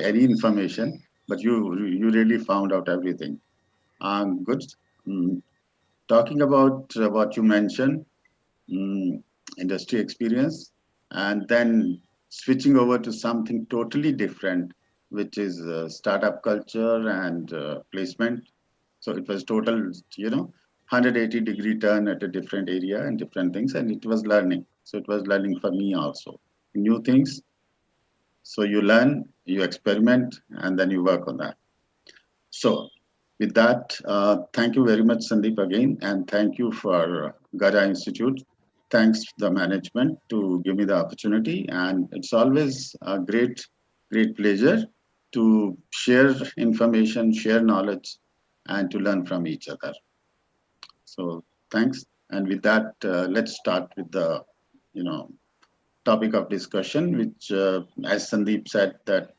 any information, but you really found out everything. Good. Mm, Talking about what you mentioned, mm, industry experience, and then switching over to something totally different, which is startup culture and placement. So it was total, 180-degree turn at a different area and different things, and it was learning. So it was learning for me also. New things. So you learn, you experiment, and then you work on that. So with that, thank you very much, Sandeep, again, and thank you for Gada Institute. Thanks to the management to give me the opportunity, and it's always a great pleasure to share information, share knowledge, and to learn from each other. So thanks, and with that, let's start with the you know topic of discussion, which, as Sandeep said, that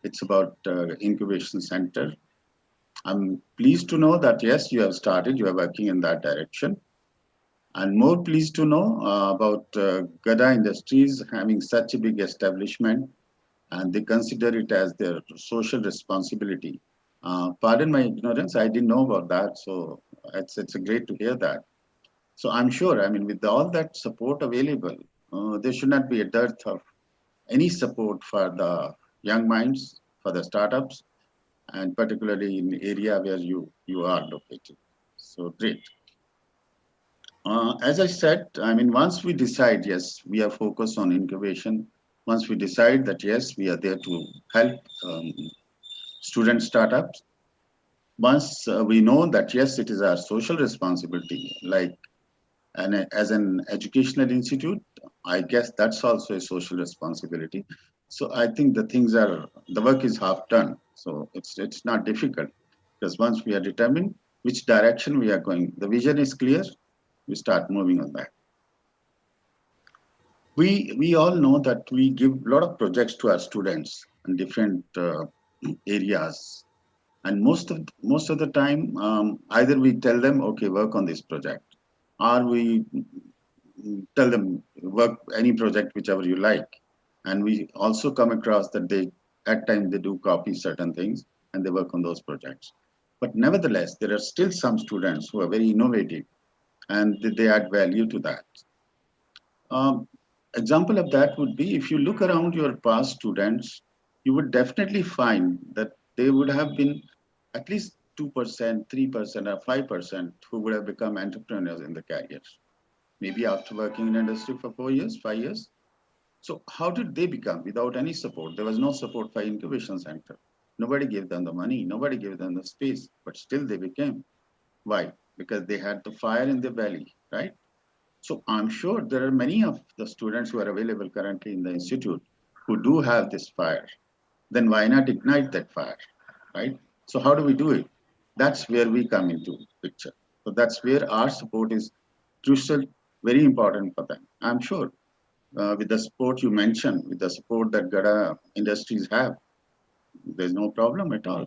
it's about incubation center. I'm pleased to know that yes, you have started, you are working in that direction. And more pleased to know about Gada Industries having such a big establishment and they consider it as their social responsibility. Pardon my ignorance, I didn't know about that. So it's a great to hear that. So I'm sure, I mean, with all that support available, there should not be a dearth of any support for the young minds, for the startups, and particularly in the area where you are located. So great. As I said, I mean, once we decide, yes, we are focused on incubation. Once we decide that yes, we are there to help student startups. Once we know that yes, it is our social responsibility, like as an educational institute, I guess that's also a social responsibility. So I think the work is half done. So it's not difficult because once we are determined which direction we are going, the vision is clear, we start moving on that. We all know that we give a lot of projects to our students in different areas, and most of the time, either we tell them, okay, work on this project, or we tell them work any project whichever you like. And we also come across that they at times they do copy certain things and they work on those projects. But nevertheless, there are still some students who are very innovative and they add value to that. Um, Example of that would be if you look around your past students, you would definitely find that they would have been at least 2%, 3%, or 5% who would have become entrepreneurs in the careers. Maybe after working in industry for 4 years, 5 years. So how did they become without any support? There was no support for incubation center. Nobody gave them the money, nobody gave them the space, but still they became. Why? Because they had the fire in their belly, right? So I'm sure there are many of the students who are available currently in the institute who do have this fire. Then why not ignite that fire, right? So how do we do it? That's where we come into picture. So that's where our support is crucial, very important for them. I'm sure with the support you mentioned, with the support that Gada industries have, there's no problem at all.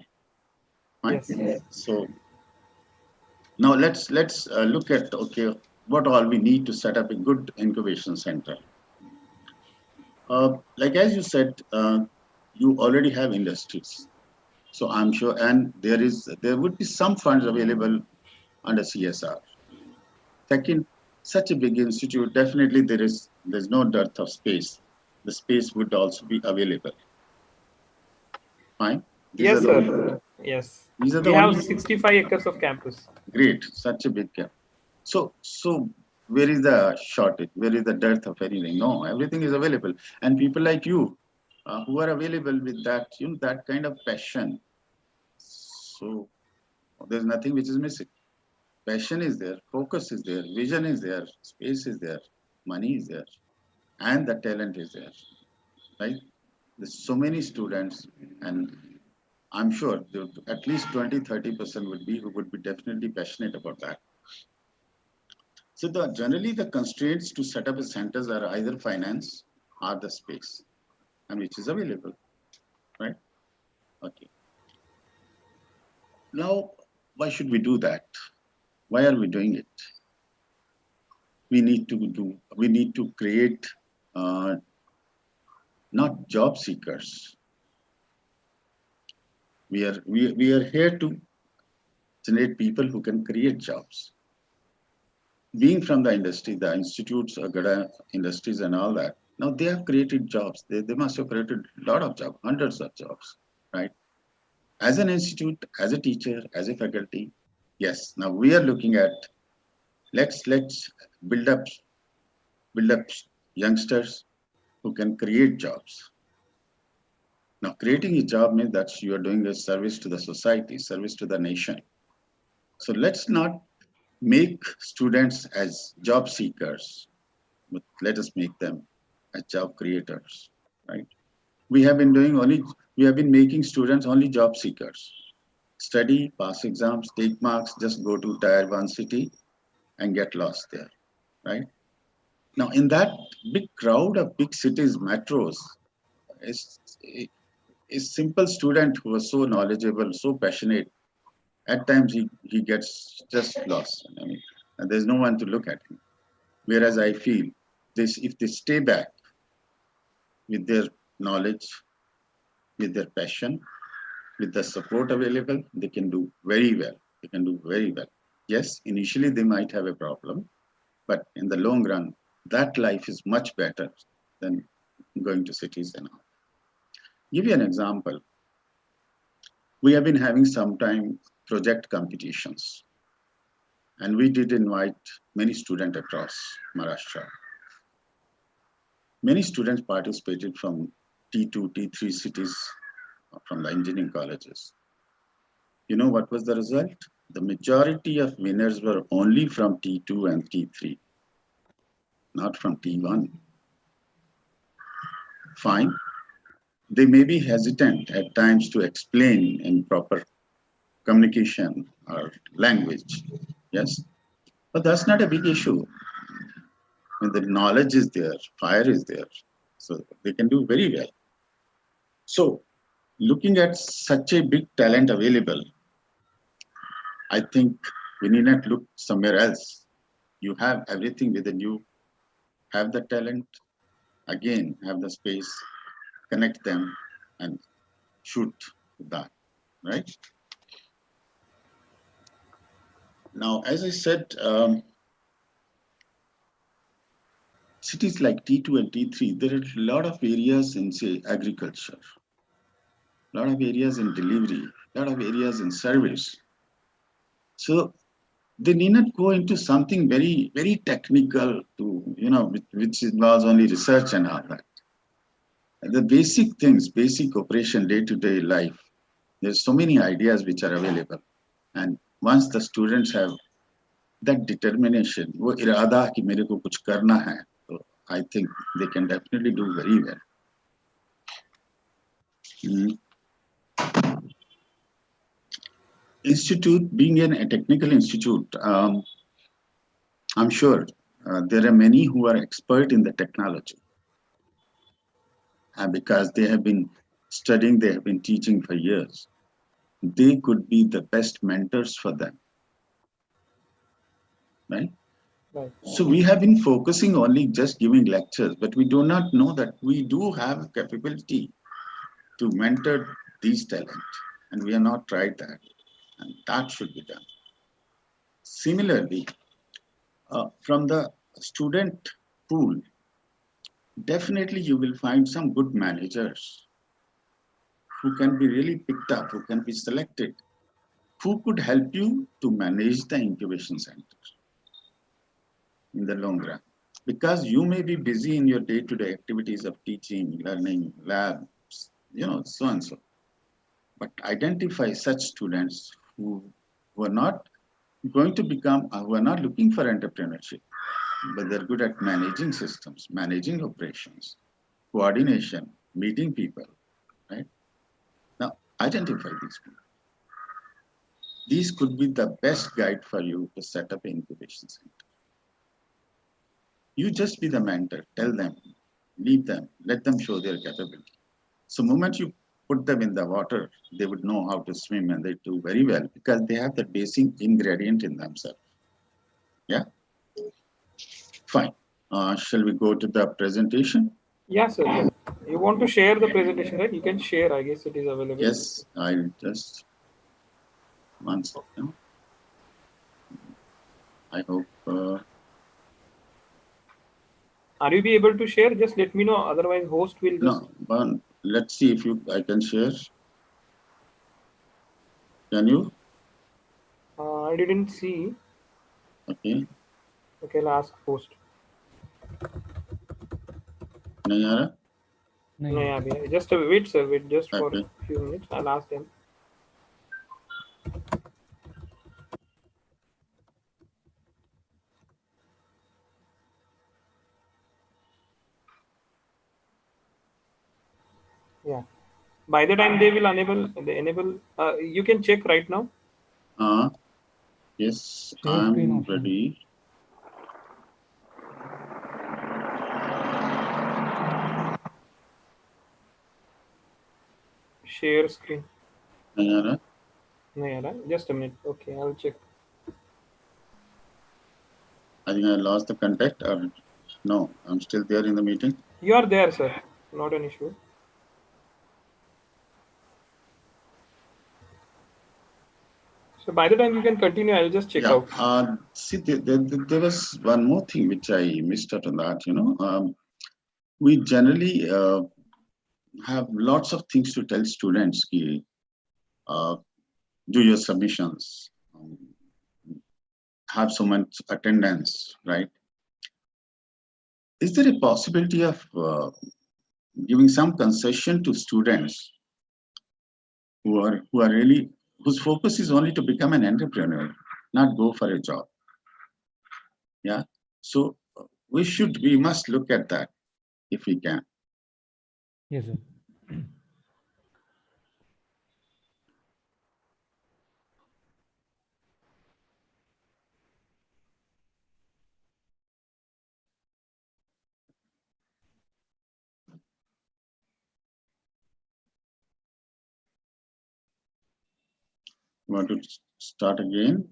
Right? Yes. So now let's look at okay, what all we need to set up a good incubation center. Like as you said, you already have industries. So I'm sure, and there would be some funds available under CSR. Second, such a big institute, definitely there's no dearth of space. The space would also be available. Fine. These are Yes, the only sir. Yes. these are the We have only 65 acres of campus. great, such a big gap. So where is the shortage? Where is the dearth of anything? No, everything is available. And people like you who are available with that, that kind of passion. So there's nothing which is missing. Passion is there, focus is there, vision is there, space is there, money is there, and the talent is there, right? There's so many students, and I'm sure at least 20-30% would be who would be definitely passionate about that. So generally the constraints to set up a centers are either finance or the space, and which is available, right? Okay. Now, why should we do that? Why are we doing it? We need to create uh, not job seekers, We are here to generate people who can create jobs. Being from the industry, the institutes, Agada industries, and all that. Now they have created jobs. They must have created a lot of jobs, hundreds of jobs, right? As an institute, as a teacher, as a faculty, yes. Now we are looking at let's build up build up youngsters who can create jobs. Now creating a job means that you are doing a service to the society, service to the nation. So let's not make students as job seekers, but let us make them as job creators, right? We have been doing only we have been making students only job seekers. Study, pass exams, take marks, just go to tier one city and get lost there, right? Now, in that big crowd of big cities, metros, is a simple student who is so knowledgeable, so passionate. At times, he gets just lost. I mean, and there's no one to look at him. Whereas I feel this, if they stay back with their knowledge, with their passion, with the support available, they can do very well. They can do very well. Yes, initially they might have a problem, but in the long run, that life is much better than going to cities and all. Give you an example. We have been having sometime project competitions, and we did invite many students across Maharashtra. Many students participated from T2, T3 cities from the engineering colleges. You know what was the result? The majority of winners were only from T2 and T3, not from T1. Fine. They may be hesitant at times to explain in proper communication or language. Yes. But that's not a big issue. When the knowledge is there, fire is there. So they can do very well. So looking at such a big talent available, I think we need not look somewhere else. You have everything within you, have the talent, again, have the space, connect them and shoot that, right? Now, as I said, cities like T2 and T3, there are a lot of areas in, say, agriculture, a lot of areas in delivery, a lot of areas in service. So they need not go into something very, very technical to, which involves only research and all that. The basic things, basic operation, day-to-day life, there's so many ideas which are available. And once the students have that determination, वो इरादा कि मेरे को कुछ करना है, so I think they can definitely do very well. Institute, being a technical institute, I'm sure there are many who are expert in the technology. And because they have been studying, they have been teaching for years. They could be the best mentors for them. Right? Right. So we have been focusing only just giving lectures, but we do not know that we do have capability to mentor these talent, and we have not tried that, and that should be done. Similarly, from the student pool, definitely you will find some good managers who can be really picked up, who can be selected, who could help you to manage the incubation center in the long run. Because you may be busy in your day-to-day activities of teaching, learning, labs, so and so. But identify such students who are not going to become, who are not looking for entrepreneurship, but they're good at managing systems, managing operations, coordination, meeting people, right? Now, identify these people. These could be the best guide for you to set up an incubation center. You just be the mentor, tell them, lead them, let them show their capability. So the moment you put them in the water, they would know how to swim and they do very well because they have the basic ingredient in themselves. Yeah? Fine. Shall we go to the presentation? Yeah, sir. Yeah. You want to share the presentation, right? You can share. I guess it is available. Yes, I'll just one second. I hope. Are you be able to share? Just let me know. Otherwise, host will just. No, but let's see if I can share. Can you? I didn't see. Okay. Okay, I'll ask host. नहीं आ रहा? No, yeah, just wait, sir. Wait just for Okay. a few minutes. I'll ask them. Yeah. By the time they will enable. You can check right now. Yes, Share screen I'm option. ready. Share screen. नहीं आ रहा? नहीं आ रहा. Just a minute. Okay, I'll check. I think I lost the contact, or no, I'm still there in the meeting. You are there, sir. Not an issue. So by the time you can continue, I'll just check out. See, there was one more thing which I missed out on that. We generally have lots of things to tell students. Do your submissions, have so much attendance, right? Is there a possibility of giving some concession to students whose focus is only to become an entrepreneur, not go for a job? Yeah. So we must look at that if we can. Yes, sir. Want to start again?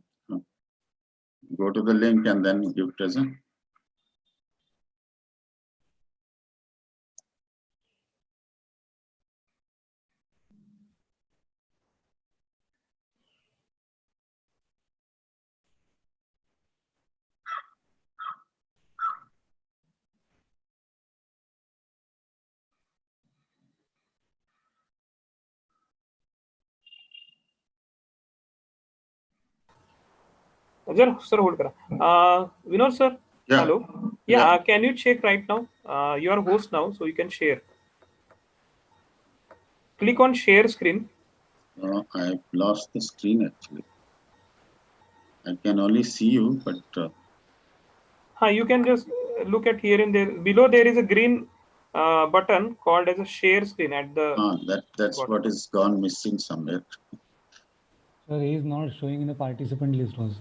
Go to the link and then give present. Sir, hold kara. Vinod sir. Yeah. Hello. Yeah. Can you check right now? You are host now, so you can share. Click on share screen. I've lost the screen actually. I can only see you, but You can just look at here and there. Below there is a green button called as a share screen at the. That's bottom. what is gone missing somewhere. Sir, he is not showing in the participant list also.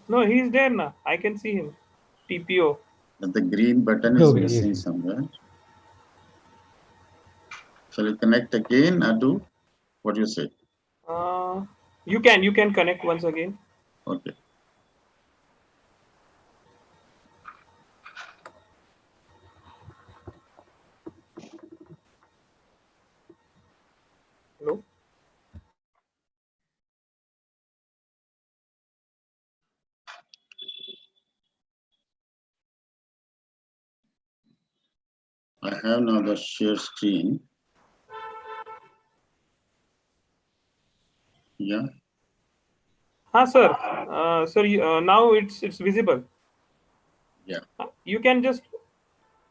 No, he is there now. I can see him. TPO. But the green button is Okay, missing yes. somewhere. Shall we connect again, Adu? What do you say? You can connect once again. Okay. Hello. I have now the share screen. Yeah. Sir. Sir, now it's visible. Yeah. You can just.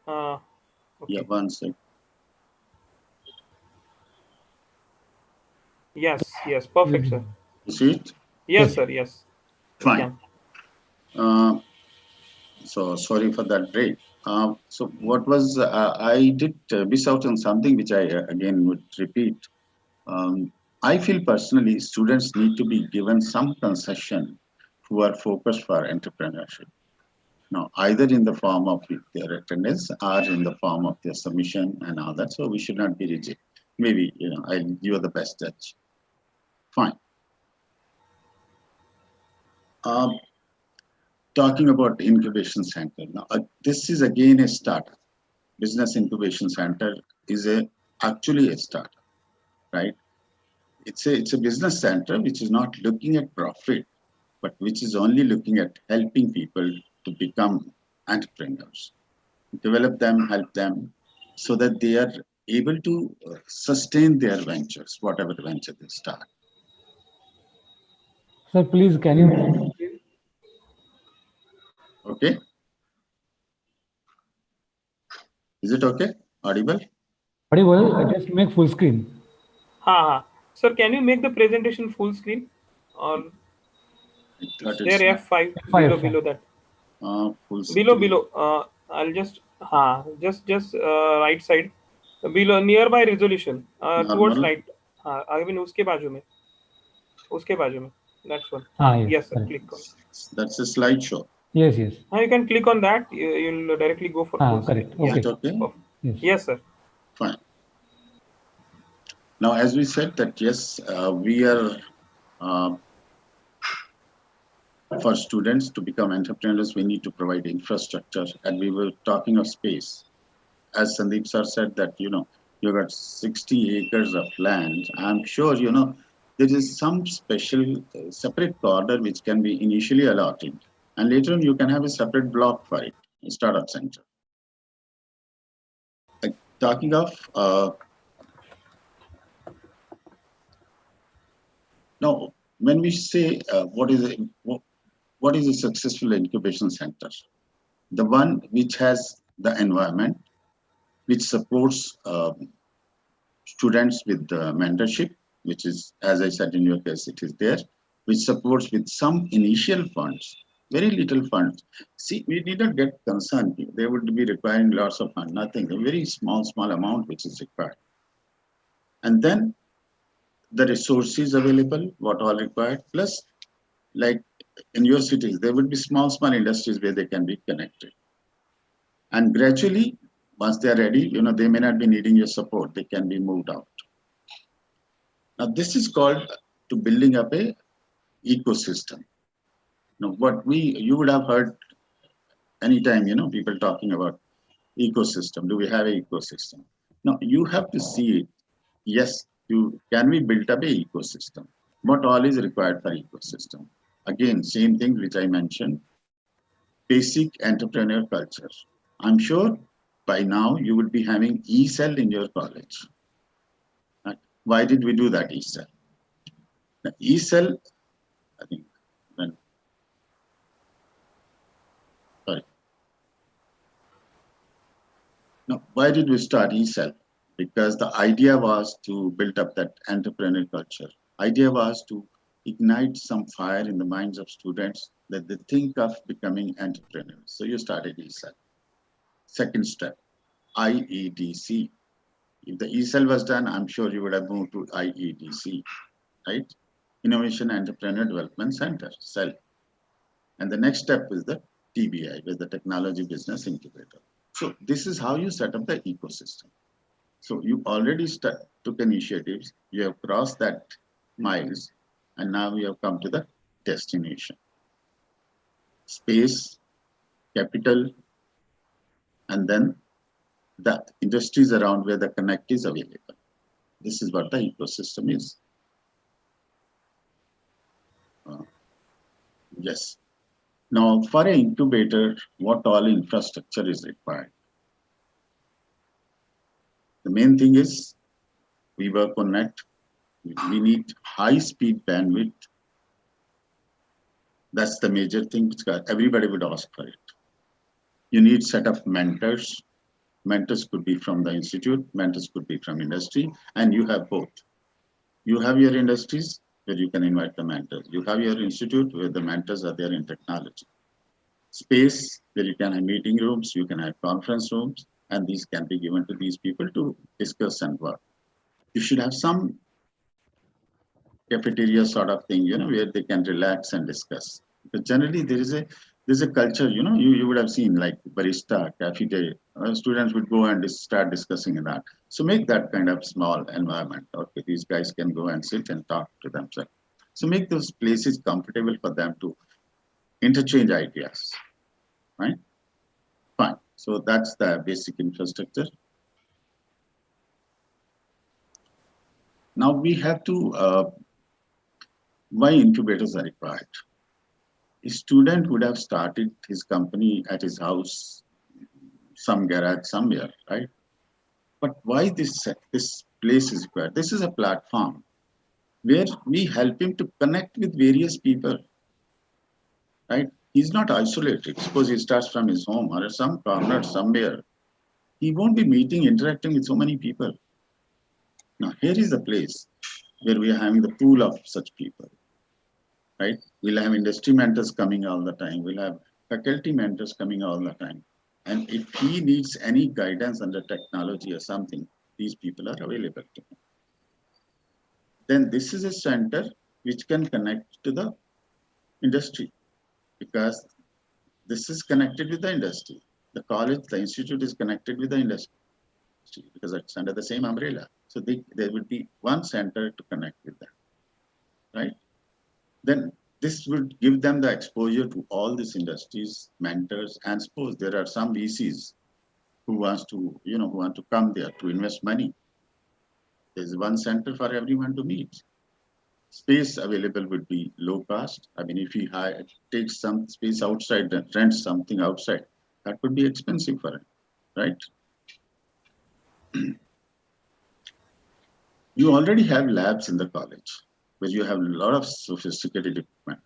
Okay. Yeah. One sec. Yes. Perfect, sir. You see it? Yes, sir. Yes. Fine. So sorry for that break. So what was I did miss out on something which I again would repeat. I feel personally students need to be given some concession who are focused for entrepreneurship. Now, either in the form of their attendance or in the form of their submission and all that. So we should not be rigid. Maybe you are the best judge. Fine. Talking about incubation center. Now, this is again a startup. Business Incubation Center is actually a startup, right? It's a business center which is not looking at profit, but which is only looking at helping people to become entrepreneurs, develop them, help them, so that they are able to sustain their ventures, whatever venture they start. Sir, please, can you? Okay, is it okay? Audible? Audible? Just make full screen. Ha. Sir, can you make the presentation full screen? Or I it's thought there it's not F5 F5, below that. full Below. screen. I'll just right side. Below nearby resolution. Towards Normal. right. I mean उसके बाजू में. That's one. Ah, yes, Yes, sir. correct. Click on. That's a slideshow. Yes, yes. You can click on that. You'll directly go for Ah, full screen. correct. Is Okay. it okay? Perfect. Yes. Yes, sir. Fine. Now, as we said that yes, we are uh, for students to become entrepreneurs, we need to provide infrastructure, and we were talking of space. As Sandeep sir said that you got 60 acres of land. I'm sure there is some special separate corner which can be initially allotted, and later on you can have a separate block for it, a startup center. Talking of now, when we say what is a successful incubation center, the one which has the environment which supports students with mentorship, which is, as I said in your case, it is there, which supports with some initial funds, very little funds. See, we need not get concerned. They would be requiring lots of funds, nothing, a very small amount which is required. And then the resources available, what all required, plus like in your cities, there would be small industries where they can be connected. And gradually, once they are ready, they may not be needing your support, they can be moved out. Now, this is called to building up a ecosystem. Now, you would have heard anytime, people talking about ecosystem. Do we have an ecosystem? Now, you have to see it. Yes, can we build up a ecosystem? What all is required for ecosystem? Again, same thing which I mentioned, basic entrepreneur culture. I'm sure by now you would be having e-cell in your college. Why did we do that e-cell? The e-cell, I think, when, sorry. Now, why did we start e-cell? Because the idea was to build up that entrepreneur culture. Idea was to ignite some fire in the minds of students that they think of becoming entrepreneurs. So you started e-cell. Second step, IEDC. If the e-cell was done, I'm sure you would have moved to IEDC, right? Innovation Entrepreneur Development Center, CEL. And the next step is the TBI, with the Technology Business Incubator. So this is how you set up the ecosystem. So you already took initiatives, you have crossed that miles, and now we have come to the destination. Space, capital, and then the industries around where the connect is available. This is what the ecosystem is. Yes. Now, for an incubator, what all infrastructure is required? The main thing is we work on net. We need high-speed bandwidth. That's the major thing. Everybody would ask for it. You need set of mentors. Mentors could be from the institute. Mentors could be from industry. And you have both. You have your industries where you can invite the mentors. You have your institute where the mentors are there in technology. Space where you can have meeting rooms, you can have conference rooms, and these can be given to these people to discuss and work. You should have some cafeteria sort of thing, where they can relax and discuss. But generally, there's a culture, you would have seen like barista, cafe day, students would go and start discussing in that. So make that kind of small environment. Okay, these guys can go and sit and talk to themselves. So make those places comfortable for them to interchange ideas, right? Fine. So that's the basic infrastructure. Now we have to, why incubators are required? A student would have started his company at his house, some garage somewhere, right? But why this place is required? This is a platform where we help him to connect with various people, right? He's not isolated. Suppose he starts from his home or some corner somewhere. He won't be meeting, interacting with so many people. Now, here is the place where we are having the pool of such people, right? We'll have industry mentors coming all the time. We'll have faculty mentors coming all the time. And if he needs any guidance under technology or something, these people are available to him. Then this is a center which can connect to the industry, because this is connected with the industry. The college, the institute is connected with the industry because it's under the same umbrella. So there would be one center to connect with them, right? Then this would give them the exposure to all these industries, mentors, and suppose there are some VCs who wants to, who want to come there to invest money. There's one center for everyone to meet. Space available would be low cost. I mean, if he takes some space outside and rents something outside, that would be expensive for him, right? You already have labs in the college where you have a lot of sophisticated equipment.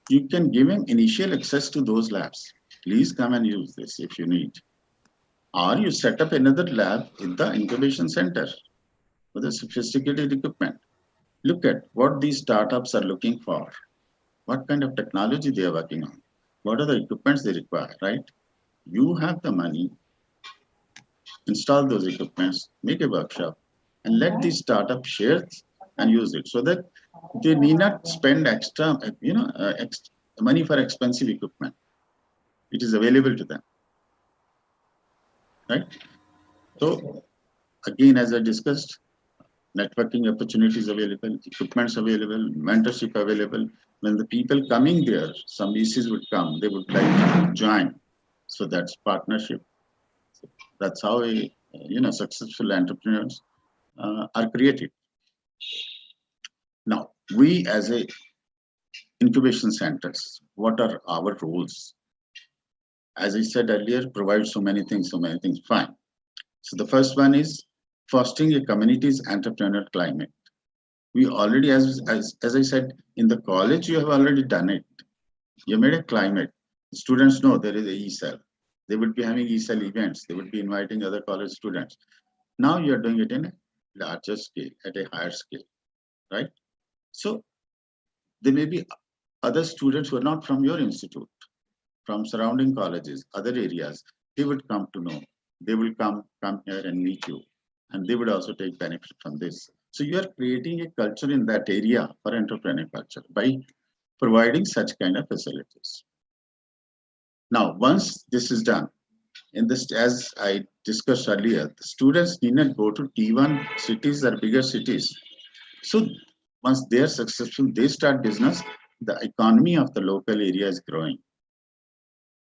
You can give him initial access to those labs. Please come and use this if you need. Or you set up another lab in the incubation center with the sophisticated equipment. Look at what these startups are looking for, what kind of technology they are working on, what are the equipments they require, right? You have the money, install those equipments, make a workshop, and let these startups share and use it so that they need not spend extra, money for expensive equipment. It is available to them, right? So again, as I discussed, networking opportunities available, equipments available, mentorship available. When the people coming there, some VCs would come, they would like to join. So that's partnership. So that's how successful entrepreneurs are created. Now, we as a incubation centers, what are our roles? As I said earlier, provide so many things, fine. So the first one is fostering a community's entrepreneurial climate. We already, as I said, in the college, you have already done it. You made a climate. Students know there is a E-cell. They would be having E-cell events. They would be inviting other college students. Now you are doing it in a larger scale, at a higher scale, right? So there may be other students who are not from your institute, from surrounding colleges, other areas. They would come to know. They will come here and meet you, and they would also take benefit from this. So you are creating a culture in that area for entrepreneurial culture by providing such kind of facilities. Now, once this is done, in this, as I discussed earlier, the students need not go to T1 cities or bigger cities. So once they are successful, they start business, the economy of the local area is growing.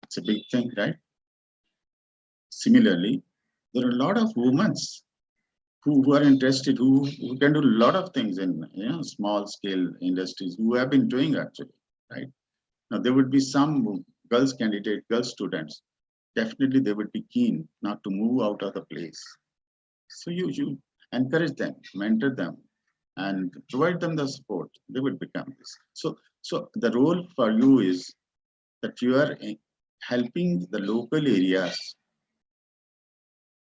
It's a big thing, right? Similarly, there are a lot of women who are interested, who can do a lot of things in small scale industries, who have been doing actually, right? Now there would be some girl students, definitely they would be keen not to move out of the place. So you encourage them, mentor them, and provide them the support. They would become this. So the role for you is that you are helping the local areas,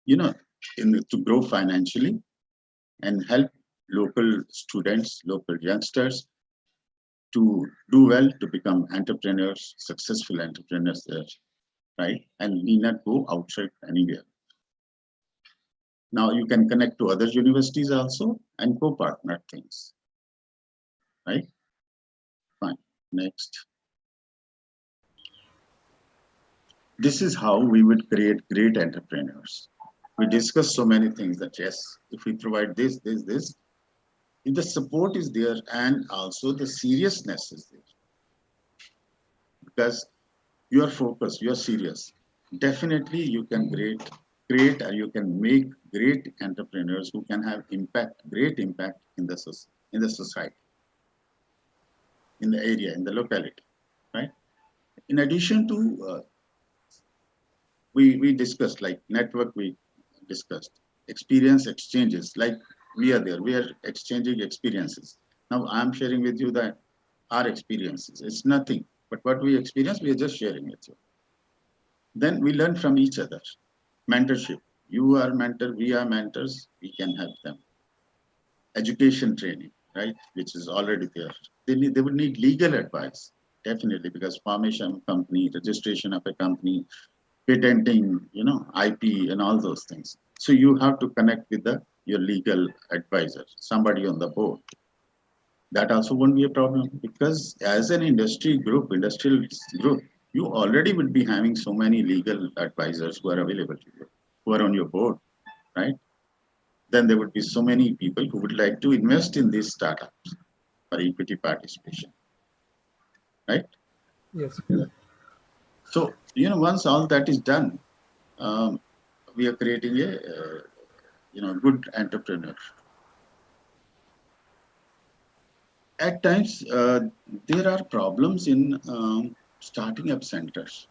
to grow financially and help local students, local youngsters to do well, to become entrepreneurs, successful entrepreneurs there, right? And need not go outside anywhere. Now you can connect to other universities also and co-partner things, right? Fine. Next. This is how we would create great entrepreneurs. We discussed so many things that yes, if we provide this, if the support is there and also the seriousness is there, because you are focused, you are serious. definitely you can create or you can make great entrepreneurs who can have great impact in the society, in the area, in the locality, right? In addition to we discussed like network, we discussed experience exchanges, like we are exchanging experiences. Now I'm sharing with you that our experiences, it's nothing but what we experience, we are just sharing with you. Then we learn from each other. Mentorship, you are mentor, we are mentors, we can help them. Education training, right, which is already there. They would need legal advice, definitely, because formation of company, registration of a company, patenting, IP and all those things. So you have to connect with your legal advisor, somebody on the board. That also won't be a problem, because as an industrial group, you already will be having so many legal advisors who are available to you, who are on your board, right? Then there would be so many people who would like to invest in these startups for equity participation, right? Yes. So, once all that is done, um, we are creating a good entrepreneur. At times, there are problems in starting up centers.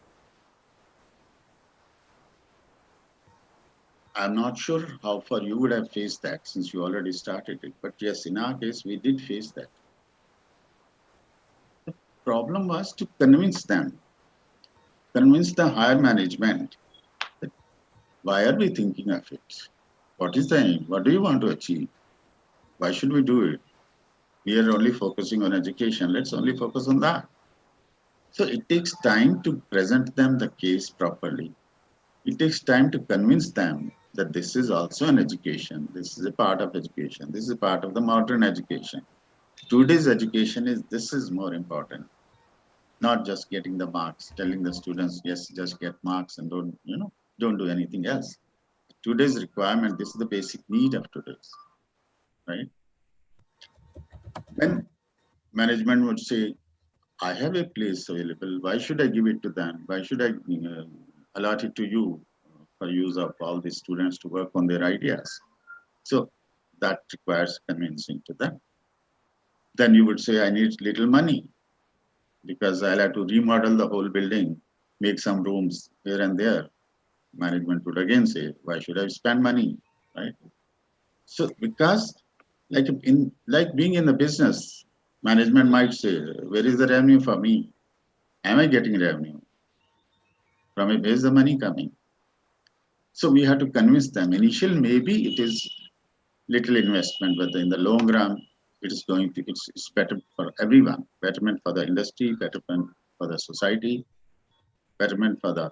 I'm not sure how far you would have faced that since you already started it, but yes, in our case, we did face that. Problem was to convince the higher management that why are we thinking of it? What is the aim? What do you want to achieve? Why should we do it? We are only focusing on education. Let's only focus on that. So it takes time to present them the case properly. It takes time to convince them that this is also an education. This is a part of education. This is a part of the modern education. Today's education is more important. Not just getting the marks, telling the students, yes, just get marks and don't do anything else. Today's requirement, this is the basic need of today's, right? Then management would say, I have a place available. Why should I give it to them? Why should I allot it to you for use of all the students to work on their ideas? So that requires convincing to them. Then you would say, I need little money because I'll have to remodel the whole building, make some rooms here and there. Management would again say, why should I spend money? Right? So because like being in the business, management might say, where is the revenue for me? Am I getting revenue? From it, where's the money coming? So we have to convince them. Initial, maybe it is little investment, but in the long run, it's better for everyone. Betterment for the industry, betterment for the society, betterment for the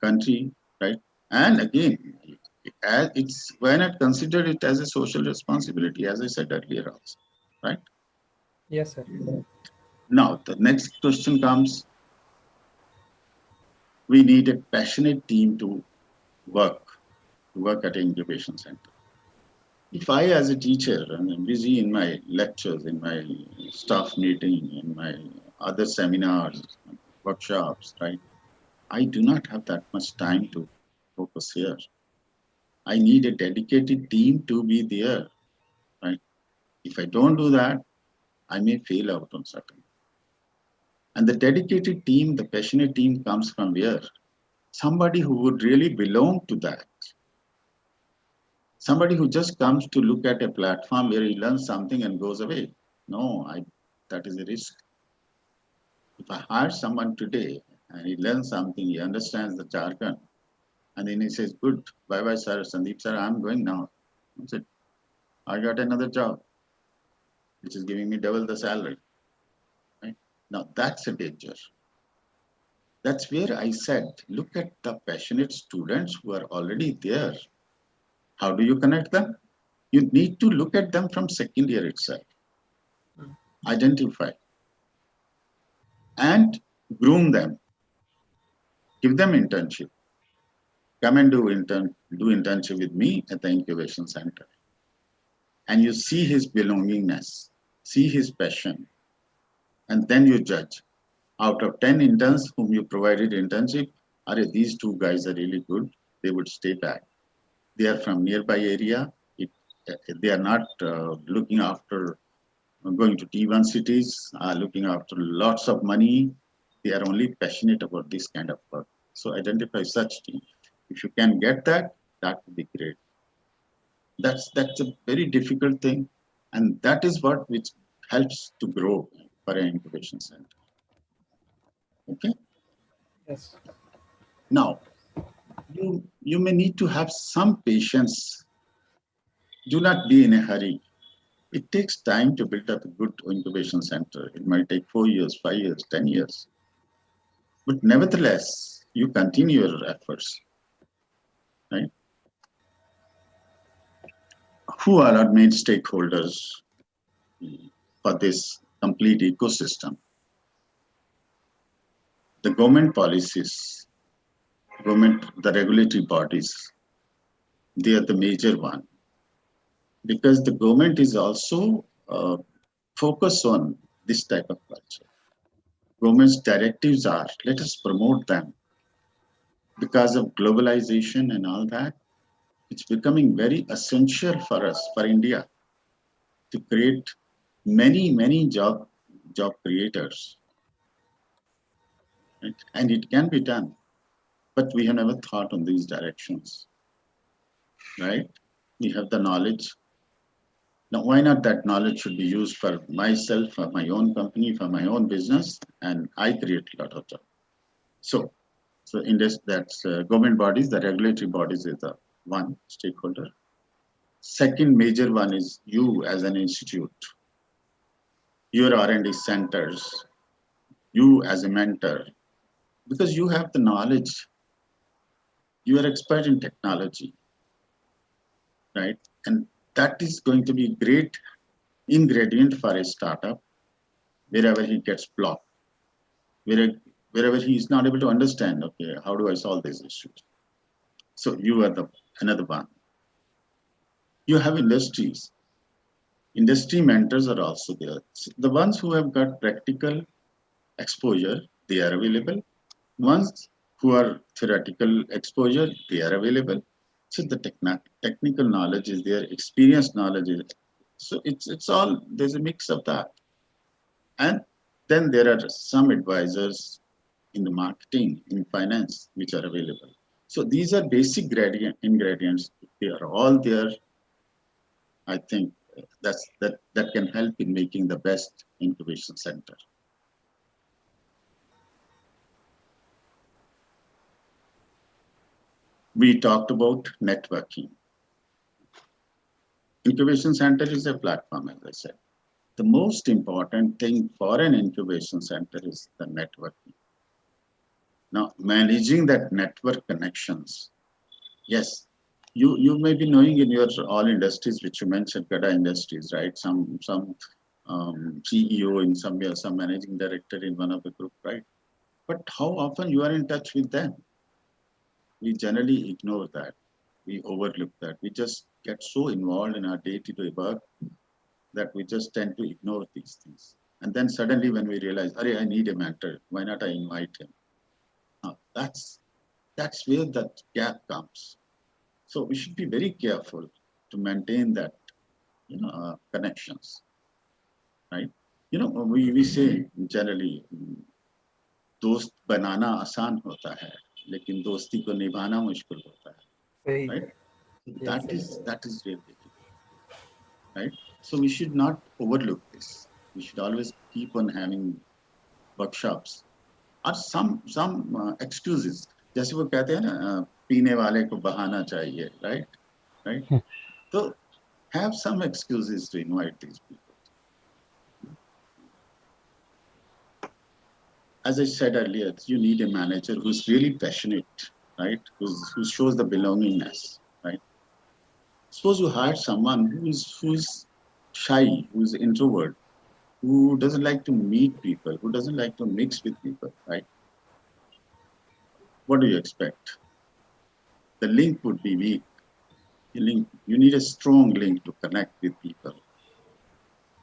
country, right? And again, it's why not consider it as a social responsibility, as I said earlier also, right? Yes, sir. Now the next question comes: we need a passionate team to work work at an incubation center. If I, as a teacher, am busy in my lectures, in my staff meeting, in my other seminars, workshops, right? I do not have that much time to focus here. I need a dedicated team to be there, right? If I don't do that, I may fail out on something. And the dedicated team, the passionate team comes from where? Somebody who would really belong to that. Somebody who just comes to look at a platform where he learns something and goes away. No, that is a risk. If I hire someone today and he learns something, he understands the jargon, and then he says, good, bye bye, sir, Sandeep, sir, I'm going now. That's it. I got another job, which is giving me double the salary. Right? Now, that's a danger. That's where I said, look at the passionate students who are already there. How do you connect them? You need to look at them from second year itself, identify and groom them, give them internship. Come and do internship with me at the incubation center. And you see his belongingness, see his passion, and then you judge. Out of 10 interns whom you provided internship, these two guys are really good, they would stay back. They are from nearby area. It, they are not looking after going to T1 cities, looking after lots of money. They are only passionate about this kind of work. So identify such team. If you can get that, that would be great. That's a very difficult thing, and that is what which helps to grow for an incubation center. Okay. Yes. Now you may need to have some patience. Do not be in a hurry. It takes time to build up a good incubation center. It might take 4 years, 5 years, 10 years. But nevertheless, you continue your efforts, right? Who are our main stakeholders for this complete ecosystem? The government policies, the regulatory bodies, they are the major one, because the government is also focused on this type of culture. Government's directives are, let us promote them. Because of globalization and all that, it's becoming very essential for us, for India, to create many job creators. Right? And it can be done, but we have never thought on these directions, right? We have the knowledge. Now, why not that knowledge should be used for myself, for my own company, for my own business, and I create a lot of jobs. So in this, that's government bodies, the regulatory bodies is the one stakeholder. Second major one is you as an institute, your R&D centers, you as a mentor, because you have the knowledge, you are expert in technology, right? And that is going to be a great ingredient for a startup wherever he gets blocked, wherever he is not able to understand, okay, how do I solve these issues? So you are the another one. You have industries. Industry mentors are also there. The ones who have got practical exposure, they are available. Ones who are theoretical exposure, they are available. So the technical knowledge is there, experience knowledge is. So it's all, there's a mix of that. And then there are some advisors in the marketing, in finance, which are available. So these are basic ingredients. They are all there. I think that can help in making the best incubation center. We talked about networking. Incubation center is a platform, as I said. The most important thing for an incubation center is the networking. Now, managing that network connections. Yes, you may be knowing in your all industries, which you mentioned, Gada Industries, right? Some CEO in somewhere, some managing director in one of the group, right? But how often you are in touch with them? We generally ignore that. We overlook that. We just get so involved in our day-to-day work that we just tend to ignore these things. And then suddenly when we realize, I need a mentor, why not I invite him? Now, that's where that gap comes. So we should be very careful to maintain that, connections, right? We say generally, दोस्त बनाना आसान होता है, लेकिन दोस्ती को निभाना मुश्किल होता है, Very right? good. That Yes. is really difficult, right? So we should not overlook this. We should always keep on having workshops or some excuses. जैसे वो कहते हैं ना, पीने वाले को बहाना चाहिए, right? So have some excuses to invite these people. As I said earlier, you need a manager who's really passionate, right? Who shows the belongingness, right? Suppose you hire someone who's shy, who's introvert, who doesn't like to meet people, who doesn't like to mix with people, right? What do you expect? The link would be weak. You need a strong link to connect with people,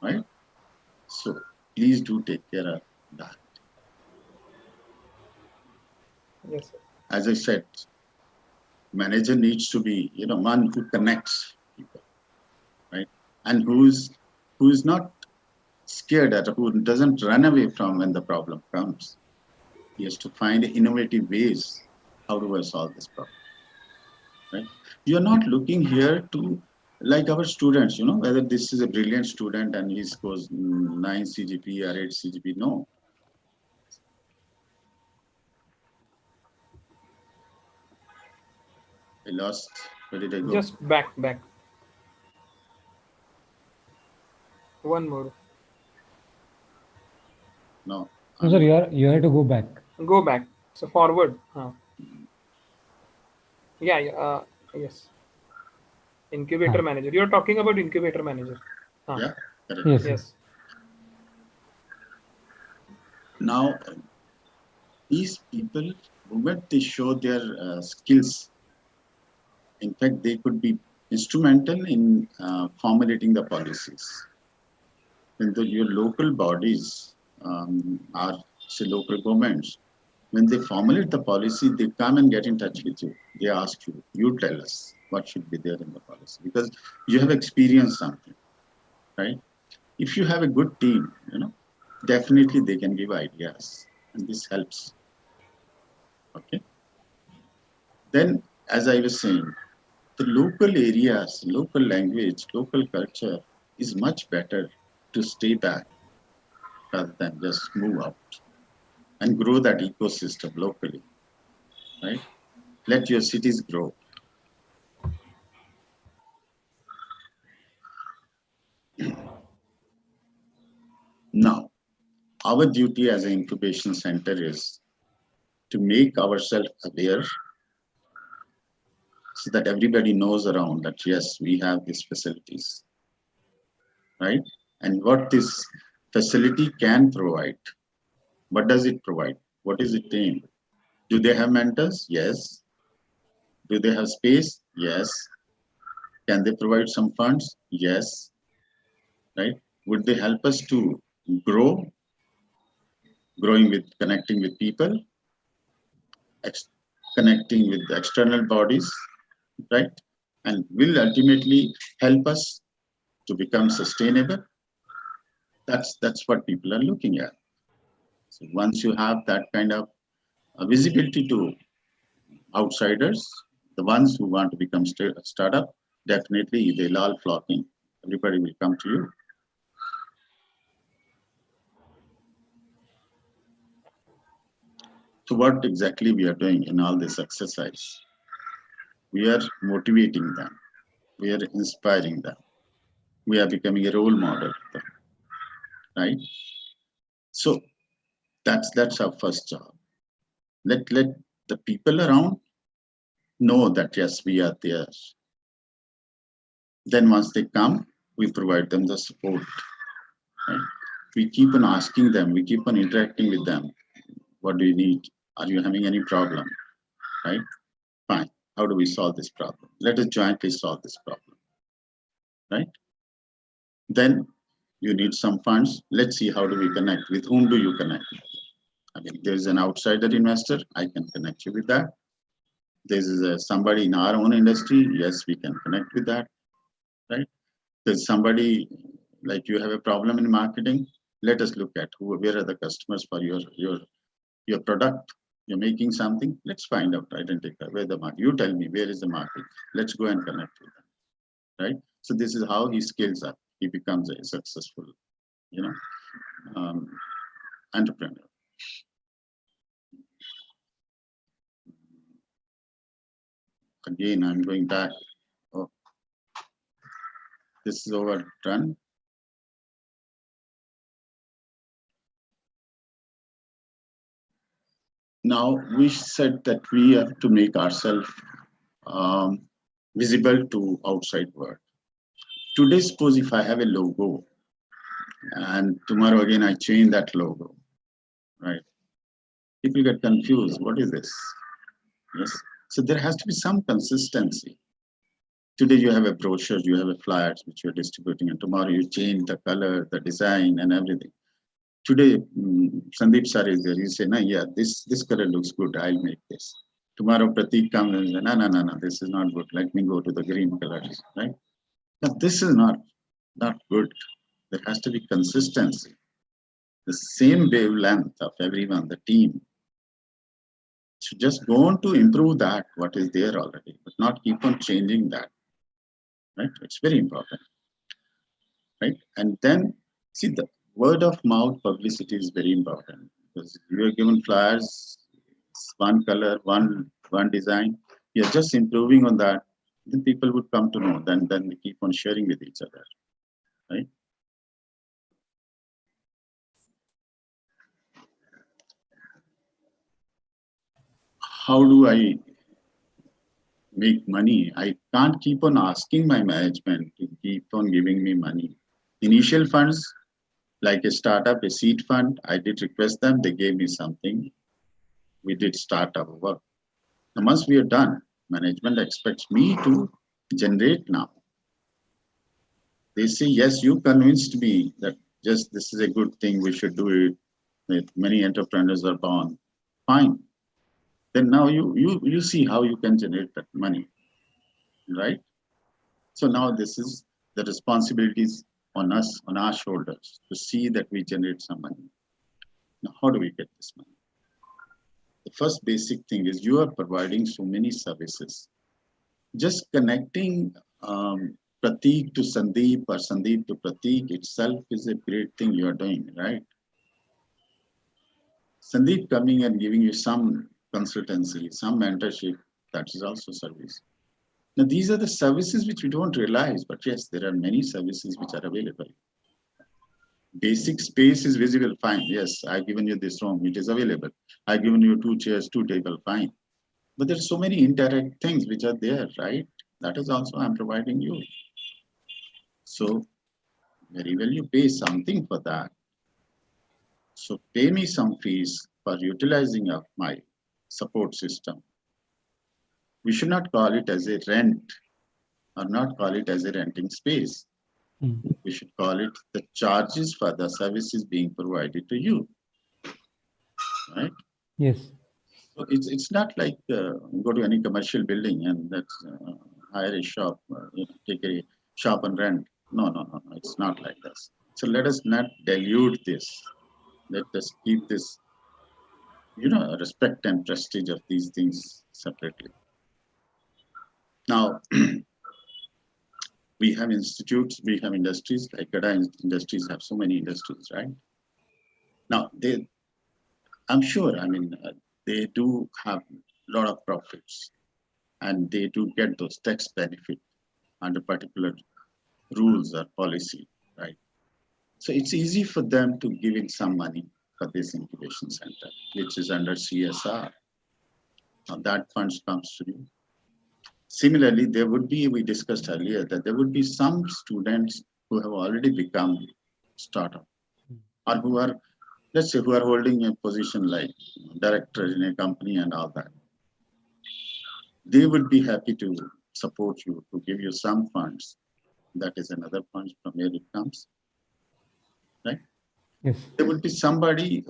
right? So please do take care of that. Yes. As I said, manager needs to be, one who connects people, right? And who's not scared at, who doesn't run away from when the problem comes. He has to find innovative ways. How do I solve this problem? Right? You're not looking here to, like our students, whether this is a brilliant student and he scores 9 CGP or 8 CGP. No. I lost. Where did I go? Just back. One more. No. No, sir, you have to go back. Go back. So forward. Yeah. Yes. Incubator manager. You're talking about incubator manager. Yeah. Yes. Yes. Now, these people, moment they show their skills, in fact, they could be instrumental in formulating the policies. When your local bodies are, say, local governments, when they formulate the policy, they come and get in touch with you. They ask you, you tell us what should be there in the policy, because you have experienced something, right? If you have a good team, definitely they can give ideas, and this helps. Okay. Then, as I was saying, the local areas, local language, local culture is much better to stay back rather than just move out and grow that ecosystem locally, right? Let your cities grow. Now, our duty as an incubation center is to make ourselves aware so that everybody knows around that, yes, we have these facilities, right? And what this facility can provide. What does it provide? What is it aimed? Do they have mentors? Yes. Do they have space? Yes. Can they provide some funds? Yes. Right? Would they help us to grow, connecting with people, connecting with the external bodies, right? And will ultimately help us to become sustainable. That's what people are looking at. So once you have that kind of visibility to outsiders, the ones who want to become startup, definitely they'll all flocking. Everybody will come to you. So what exactly we are doing in all this exercise? We are motivating them. We are inspiring them. We are becoming a role model, right? So that's our first job. Let the people around know that yes, we are there. Then once they come, we provide them the support. Right? We keep on asking them. We keep on interacting with them. What do you need? Are you having any problem? Right? Fine. How do we solve this problem? Let us jointly solve this problem. Right? Then you need some funds. Let's see how do we connect. With whom do you connect? I mean, there's an outsider investor. I can connect you with that. There's somebody in our own industry. Yes, we can connect with that. Right? There's somebody like you have a problem in marketing. Let us look at where are the customers for your product. You're making something. Let's find out, identify where the market. You tell me where is the market. Let's go and connect with them. Right? So this is how he scales up. He becomes a successful, entrepreneur. Again, I'm going back. Oh, this is overdone. Now we said that we have to make ourselves visible to outside world. Today, suppose if I have a logo, and tomorrow again I change that logo, right? People get confused. What is this? Yes. So there has to be some consistency. Today you have a brochure, you have a flyers which you're distributing, and tomorrow you change the color, the design, and everything. Today, Sandeep sir is there. You say, no, yeah, this color looks good. I'll make this. Tomorrow Pratik comes and says, no, this is not good. Let me go to the green colors, right? Now, this is not good. There has to be consistency. The same wavelength of everyone, the team, should just go on to improve that, what is there already, but not keep on changing that, right? It's very important, right? And then, see, the word of mouth publicity is very important because you are given flyers, one color, one design, you're just improving on that, then people would come to know, then they keep on sharing with each other, right? How do I make money? I can't keep on asking my management to keep on giving me money. Initial funds, like a startup, a seed fund, I did request them, they gave me something. We did start our work. Now, once we are done, management expects me to generate now. They say, yes, you convinced me that just this is a good thing, we should do it. That many entrepreneurs are born. Fine. Then now you see how you can generate that money, right? So now this is the responsibilities on us, on our shoulders, to see that we generate some money. Now, how do we get this money? The first basic thing is you are providing so many services. Just connecting Pratik to Sandeep or Sandeep to Pratik itself is a great thing you are doing, right? Sandeep coming and giving you some consultancy, some mentorship, that is also service. Now, these are the services which we don't realize, but yes, there are many services which are available. Basic space is visible, fine. Yes, I've given you this room, it is available. I've given you 2 chairs, 2 tables, fine. But there's so many indirect things which are there, right? That is also I'm providing you. So very well you pay something for that. So pay me some fees for utilizing of my support system. We should not call it as a rent or not call it as a renting space. We should call it the charges for the services being provided to you, right? Yes. So it's not like go to any commercial building and that's hire a shop, take a shop and rent. No. It's not like this. So let us not dilute this. Let us keep this, respect and prestige of these things separately. Now, we have institutes, we have industries, like Gada industries have so many industries, right? Now, I'm sure, they do have a lot of profits and they do get those tax benefit under particular rules or policy, right? So it's easy for them to give in some money for this incubation center, which is under CSR. Now that funds comes to you. Similarly, there would be, we discussed earlier, that there would be some students who have already become startup or who are, let's say, who are holding a position like director in a company and all that. They would be happy to support you, to give you some funds. That is another fund from where it comes, right? Yes. There would be somebody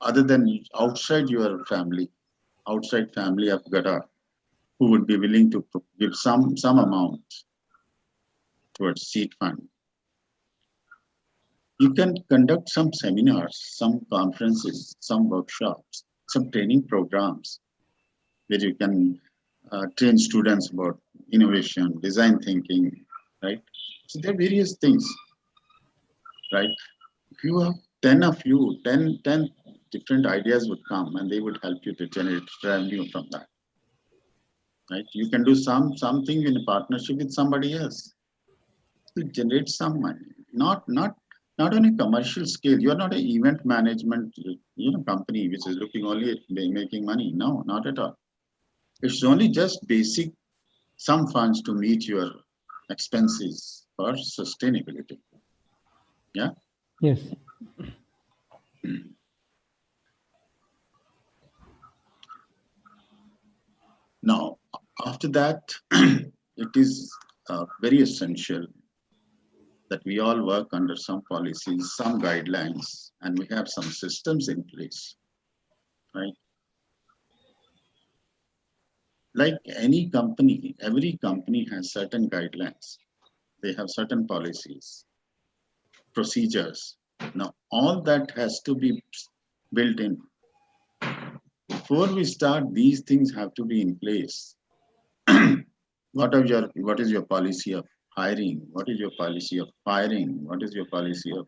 other than outside your family, outside family of Gada, who would be willing to give some amount towards seed fund. You can conduct some seminars, some conferences, some workshops, some training programs where you can train students about innovation, design thinking, right? So there are various things, right? If you have 10 of you, 10 different ideas would come and they would help you to generate revenue from that, right? You can do something in a partnership with somebody else to generate some money, not on a commercial scale. You're not an event management, company which is looking only at making money. No, not at all. It's only just basic, some funds to meet your expenses for sustainability. Yeah. Yes. Now, after that, it is very essential that we all work under some policies, some guidelines, and we have some systems in place, right? Like any company, every company has certain guidelines. They have certain policies, procedures. Now, all that has to be built in. Before we start, these things have to be in place. What is your policy of hiring? What is your policy of firing? What is your policy of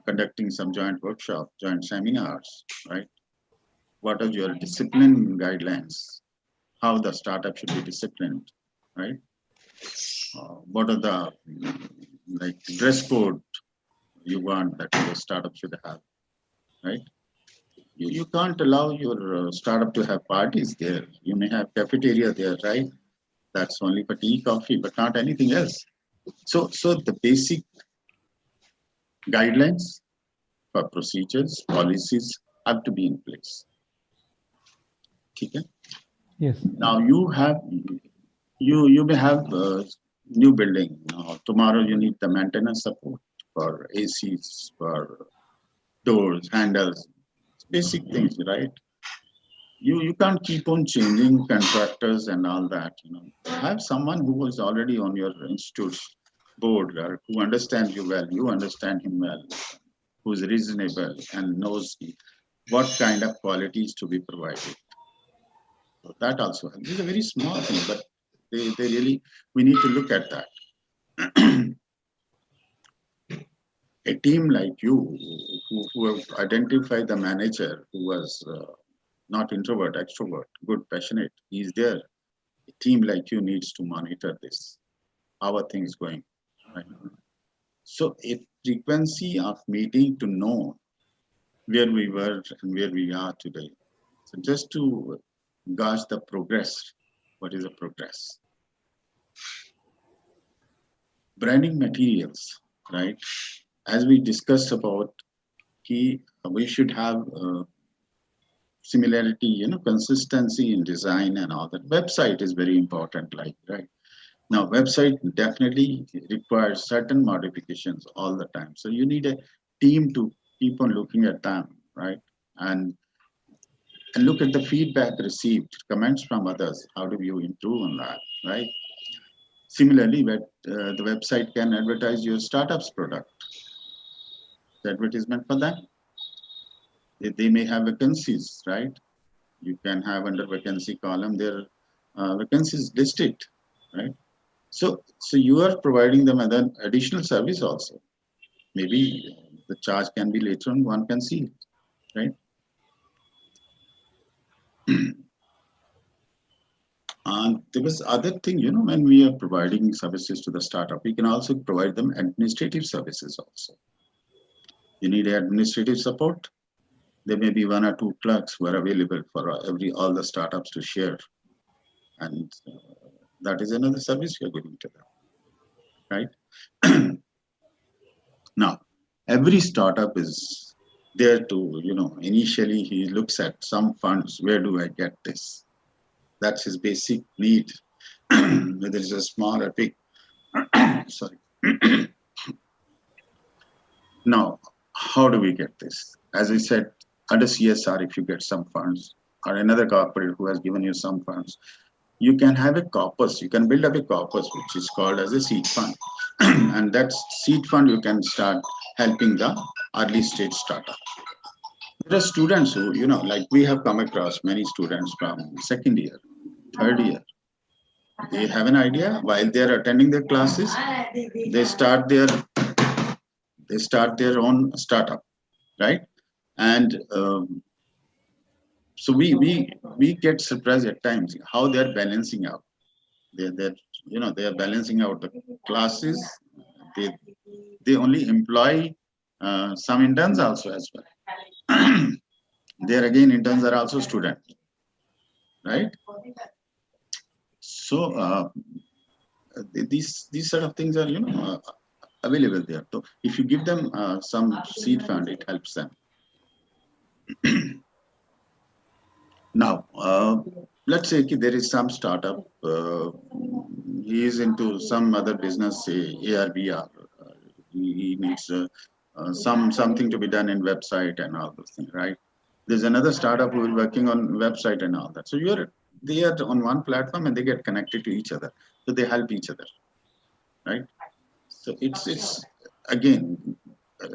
conducting some joint workshop, joint seminars, right? What are your discipline guidelines? How the startup should be disciplined, right? What are the like dress code you want that your startup should have, right? You can't allow your startup to have parties there. You may have cafeteria there, right? That's only for tea, coffee, but not anything else. So the basic guidelines for procedures, policies have to be in place. Okay? Yes. Now you may have a new building. Tomorrow you need the maintenance support for ACs, for doors, handles, basic things, right? You can't keep on changing contractors and all that. Have someone who is already on your institute's board, or who understands you well, you understand him well, who's reasonable and knows what kind of qualities to be provided. So that also helps. These are very small things, but they really, we need to look at that. A team like you, who have identified the manager who was not introvert, extrovert, good, passionate, he's there. A team like you needs to monitor this. How are things going? Right? So a frequency of meeting to know where we were and where we are today. So just to gauge the progress. What is the progress? Branding materials, right? As we discussed about, we should have similarity, consistency in design and all that. Website is very important, like, right? Now, website definitely requires certain modifications all the time. So you need a team to keep on looking at them, right? And look at the feedback received, comments from others. How do you improve on that, right? Similarly, the website can advertise your startup's product. The advertisement for that. They may have vacancies, right? You can have under vacancy column their vacancies listed, right? So you are providing them an additional service also. Maybe the charge can be later on, one can see it, right? And there was other thing, when we are providing services to the startup, we can also provide them administrative services also. You need administrative support. There may be one or two clerks who are available for all the startups to share, and that is another service we are giving to them, right? Now, every startup is there to, initially he looks at some funds. Where do I get this? That's his basic need, whether it's a small or big. Sorry. Now, how do we get this? As I said, under CSR, if you get some funds, or another corporate who has given you some funds, you can have a corpus. You can build up a corpus, which is called as a seed fund. And that seed fund, you can start helping the early stage startup. There are students who, like we have come across many students from second year, third year. They have an idea while they are attending their classes. They start their own startup, right? And so we get surprised at times how they're balancing out. They are balancing out the classes. They only employ some interns also as well. There again, interns are also students, right? So these sort of things are available there. So if you give them some seed fund, it helps them. Now, let's say there is some startup. He is into some other business, say AR/VR. He needs something to be done in website and all those things, right? There's another startup who is working on website and all that. So they are on one platform and they get connected to each other. So they help each other, right? So it's again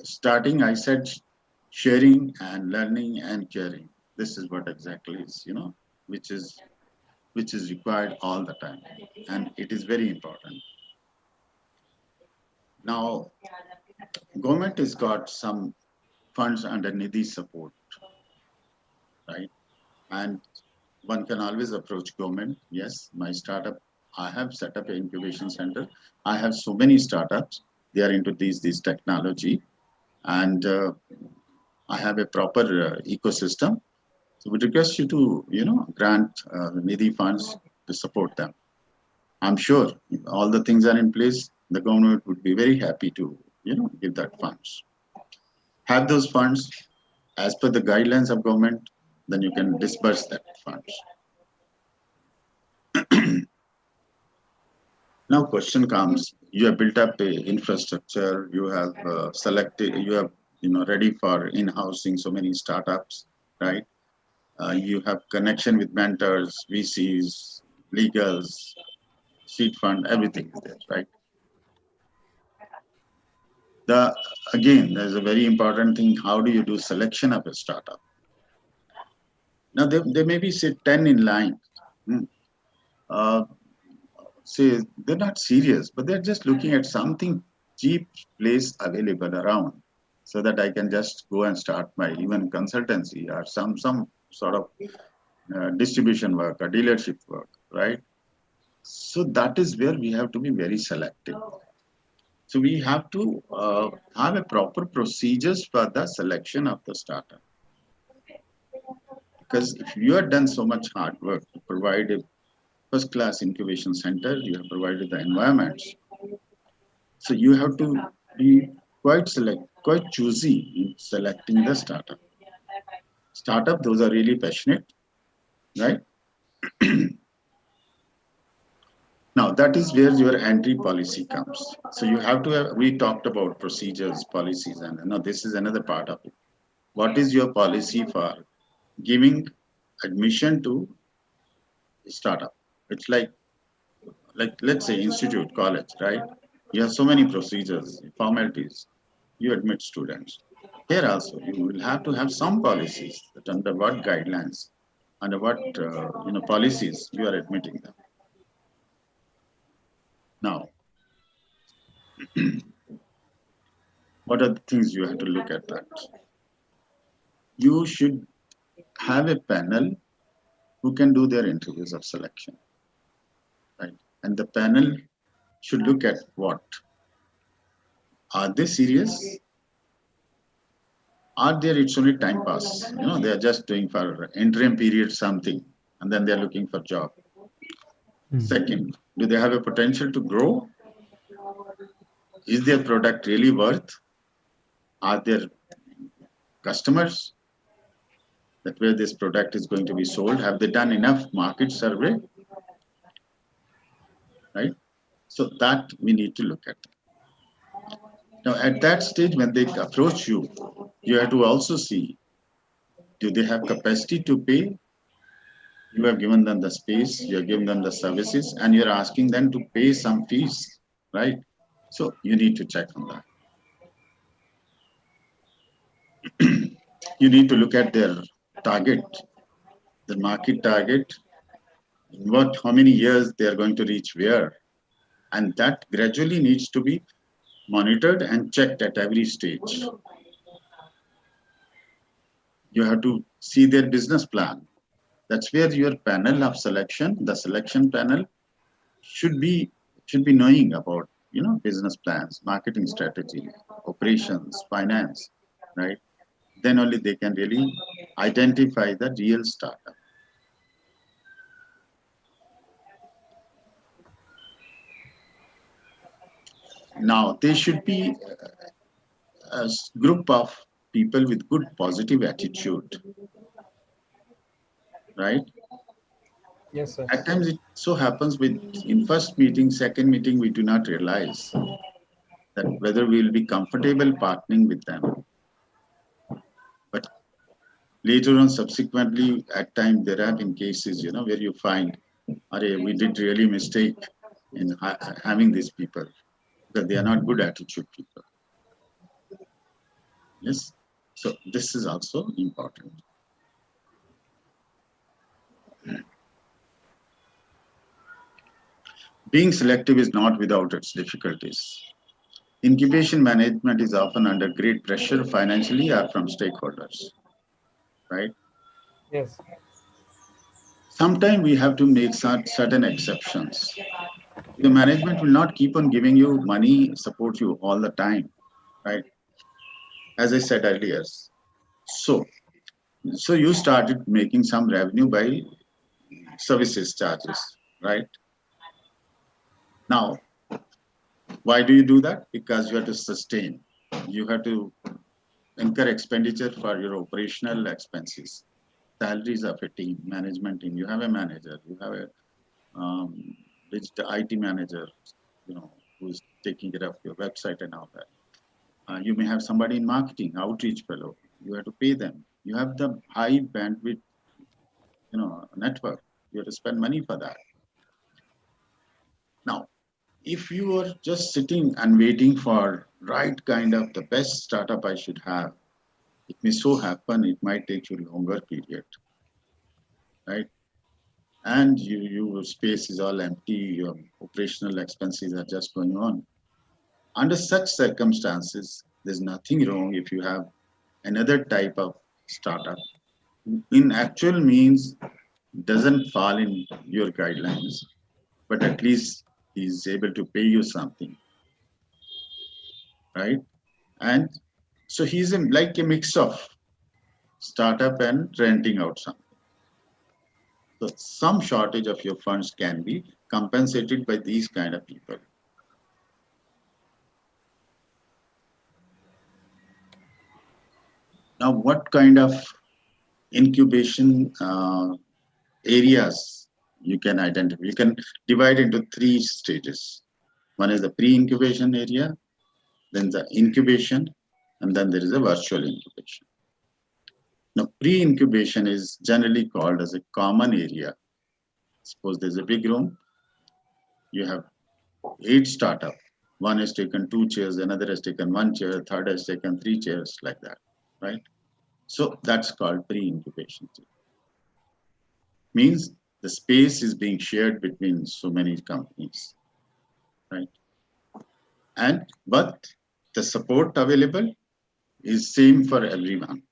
starting. I said sharing and learning and caring. This is what exactly is, which is required all the time, and it is very important. Now, government has got some funds under Nidhi support, right? And one can always approach government. Yes, my startup, I have set up an incubation center. I have so many startups. They are into this technology, and I have a proper ecosystem. So we request you to, grant Nidhi funds to support them. I'm sure if all the things are in place, the government would be very happy to, give that funds. Have those funds as per the guidelines of government, then you can disburse that funds. Now question comes, you have built up a infrastructure, you have selected, you have, ready for in-housing so many startups, right? You have connection with mentors, VCs, legals, seed fund, everything is there, right? The Again, there's a very important thing. How do you do selection of a startup? Now they maybe say 10 in line. Hmm. Uh, Say they're not serious, but they're just looking at something cheap place available around, so that I can just go and start my even consultancy or some sort of distribution work or dealership work, right? So that is where we have to be very selective. So we have to have a proper procedures for the selection of the startup. Because if you have done so much hard work to provide a first class incubation center, you have provided the environments. So you have to be quite choosy in selecting the startup. Startup, those are really passionate, right? Now that is where your entry policy comes. So you have to have, we talked about procedures, policies, and now this is another part of it. What is your policy for giving admission to startup? It's like let's say institute, college, right? You have so many procedures, formalities. You admit students. Here also, you will have to have some policies that under what guidelines, under what policies you are admitting them. Now, what are the things you have to look at that? You should have a panel who can do their interviews of selection, right? And the panel should look at what? Are they serious? Are there it's only time pass? They are just doing for interim period something, and then they are looking for job. Second, do they have a potential to grow? Is their product really worth? Are there customers that where this product is going to be sold? Have they done enough market survey? Right? So that we need to look at. Now, at that stage, when they approach you, you have to also see, do they have capacity to pay? You have given them the space, you have given them the services, and you're asking them to pay some fees, right? So you need to check on that. You need to look at their target, the market target, how many years they are going to reach where, and that gradually needs to be monitored and checked at every stage. You have to see their business plan. That's where your panel of selection, the selection panel, should be knowing about business plans, marketing strategy, operations, finance, right? Then only they can really identify the real startup. Now they should be a group of people with good positive attitude, right? Yes, sir. At times it so happens with in first meeting, second meeting, we do not realize that whether we will be comfortable partnering with them. But Later on, subsequently, at times there have been cases, where you find, we did really mistake in having these people, because they are not good attitude people. Yes. So this is also important. Being selective is not without its difficulties. Incubation management is often under great pressure financially or from stakeholders, right? Yes. Sometimes we have to make certain exceptions. The management will not keep on giving you money, support you all the time, right? As I said earlier. So, so you started making some revenue by services charges, right? Now, why do you do that? Because you have to sustain. You have to incur expenditure for your operational expenses, salaries of a team, management team. You have a manager, you have a digital IT manager, who's taking care of your website and all that. You may have somebody in marketing, outreach fellow. You have to pay them. You have the high bandwidth, network. You have to spend money for that. Now, if you are just sitting and waiting for right kind of the best startup I should have, it may so happen it might take you longer period, right? And your space is all empty, your operational expenses are just going on. Under such circumstances, there's nothing wrong if you have another type of startup. In actual means, doesn't fall in your guidelines, but at least he's able to pay you something, right? And so he's like a mix of startup and renting out something. So some shortage of your funds can be compensated by these kind of people. Now, what kind of incubation areas you can identify? You can divide into three stages. One is the pre-incubation area, then the incubation, and then there is a virtual incubation. Now, pre-incubation is generally called as a common area. Suppose there's a big room, you have 8 startup. One has taken 2 chairs, another has taken 1 chair, third has taken 3 chairs, like that, right? So that's called pre-incubation. Means the space is being shared between so many companies, right? And but the support available is same for everyone.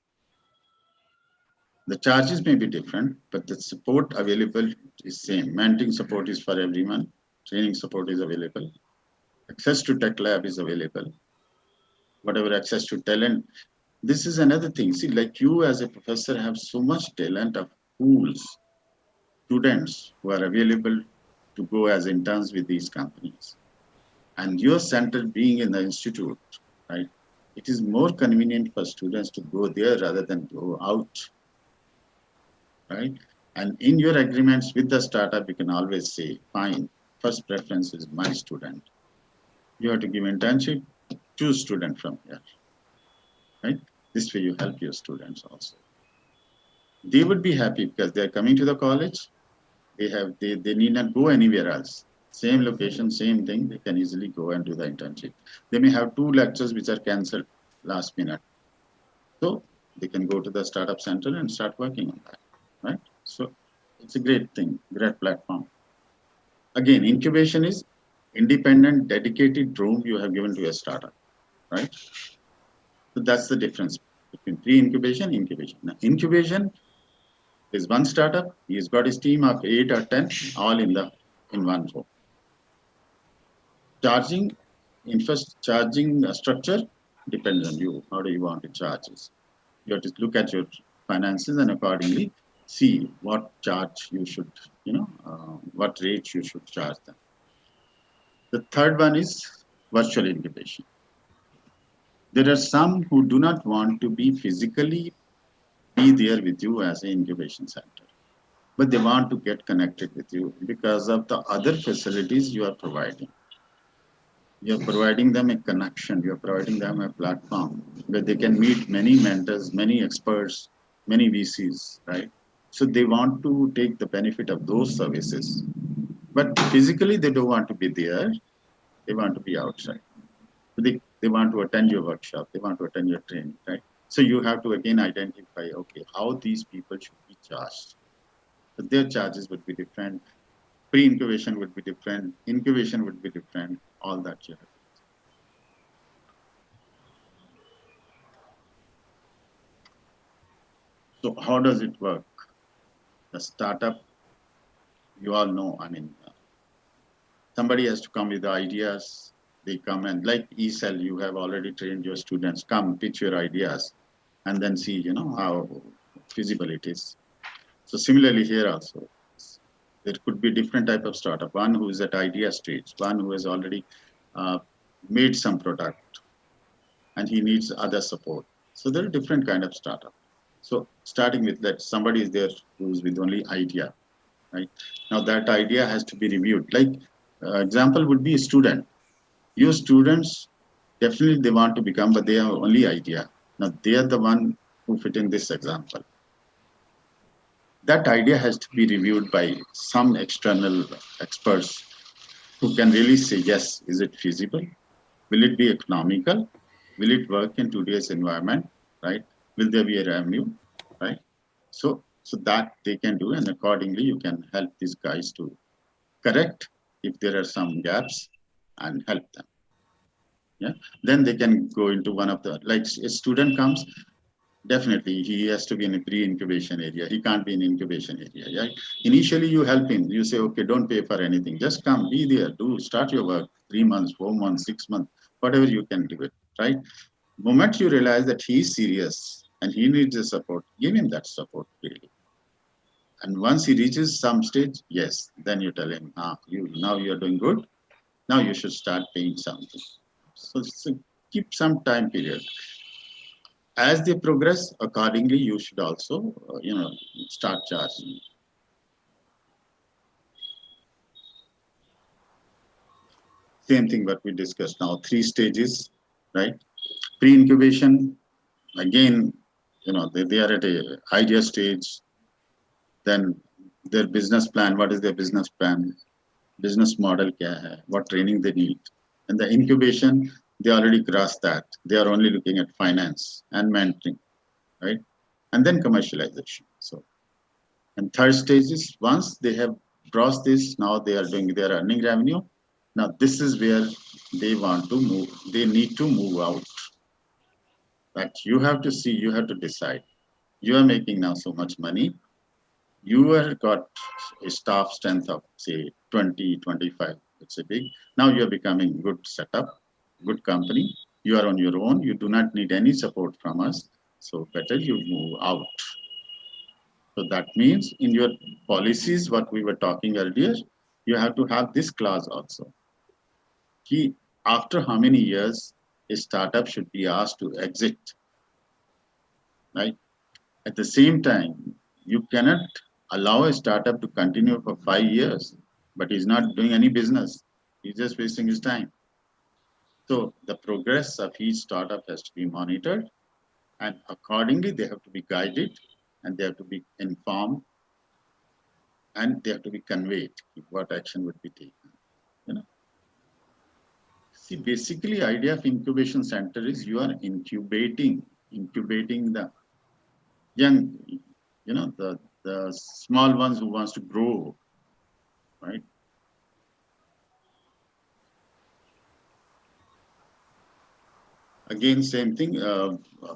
The charges may be different, but the support available is same. Mentoring support is for everyone. Training support is available. Access to tech lab is available. Whatever access to talent. This is another thing. See, like you as a professor have so much talent of pools, students who are available to go as interns with these companies. And your center being in the institute, right? It is more convenient for students to go there rather than go out, right? And in your agreements with the startup, you can always say, fine, first preference is my student. You have to give internship, choose student from here, right? This way you help your students also. They would be happy because they're coming to the college. They need not go anywhere else. Same location, same thing, they can easily go and do the internship. They may have 2 lectures which are cancelled last minute. So they can go to the startup center and start working on that, right? So it's a great thing, great platform. Again, incubation is independent, dedicated room you have given to a startup, right? So that's the difference between pre-incubation and incubation. Now, incubation is one startup, he's got his team of 8 or 10, all in one room. Charging charging structure depends on you. How do you want to charge this? You have to look at your finances and accordingly see what charge you should, what rate you should charge them. The third one is virtual incubation. There are some who do not want to be physically be there with you as an incubation center, but they want to get connected with you because of the other facilities you are providing. You're providing them a connection, you're providing them a platform where they can meet many mentors, many experts, many VCs, right? So they want to take the benefit of those services, but physically they don't want to be there. They want to be outside. They want to attend your workshop. They want to attend your training, right? So you have to again identify, okay, how these people should be charged. But their charges would be different. Pre-incubation would be different. Incubation would be different. All that you have. So how does it work? The startup, you all know, I mean, somebody has to come with the ideas. They come and like ESL, you have already trained your students, come pitch your ideas and then see, how feasible it is. So similarly here also, there could be different type of startup. One who is at idea stage, one who has already uh, made some product and he needs other support. So there are different kind of startup. So starting with that, somebody is there who's with only idea, right? Now that idea has to be reviewed. Like example would be a student. Your students definitely they want to become, but they have only idea. Now they are the one who fit in this example. That idea has to be reviewed by some external experts who can really say, yes, is it feasible? Will it be economical? Will it work in today's environment? Right? Will there be a revenue? Right? So that they can do, and accordingly, you can help these guys to correct if there are some gaps and help them. Yeah. Then they can go into one of the like a student comes. Definitely, he has to be in a pre-incubation area. He can't be in incubation area. Right? Initially, you help him. You say, okay, don't pay for anything. Just come, be there, do start your work. 3 months, 4 months, 6 months, whatever you can do it. Right? Moment you realize that he's serious and he needs the support, give him that support really. And once he reaches some stage, yes, then you tell him, you now you're doing good. Now you should start paying something. So keep some time period. As they progress, accordingly, you should also, start charging. Same thing what we discussed now, 3 stages, right? Pre-incubation, again, they are at a idea stage. Then their business plan, what is their business plan? Business model kya hai? What training they need? And the incubation, they already crossed that. They are only looking at finance and mentoring, right? And then commercialization. So, and third stage is once they have crossed this, now they are doing their earning revenue. Now this is where they want to move. They need to move out. But you have to see, you have to decide. You are making now so much money. You have got a staff strength of say 20, 25. It's a big. Now you are becoming good setup, good company. You are on your own. You do not need any support from us. So better you move out. So that means in your policies, what we were talking earlier, you have to have this clause also. Key after how many years a startup should be asked to exit, right? At the same time, you cannot allow a startup to continue for 5 years, but he's not doing any business. He's just wasting his time. So the progress of each startup has to be monitored, and accordingly they have to be guided, and they have to be informed, and they have to be conveyed what action would be taken. You know. See, basically, idea of incubation center is you are incubating the young, the small ones who wants to grow, right? Again, same thing,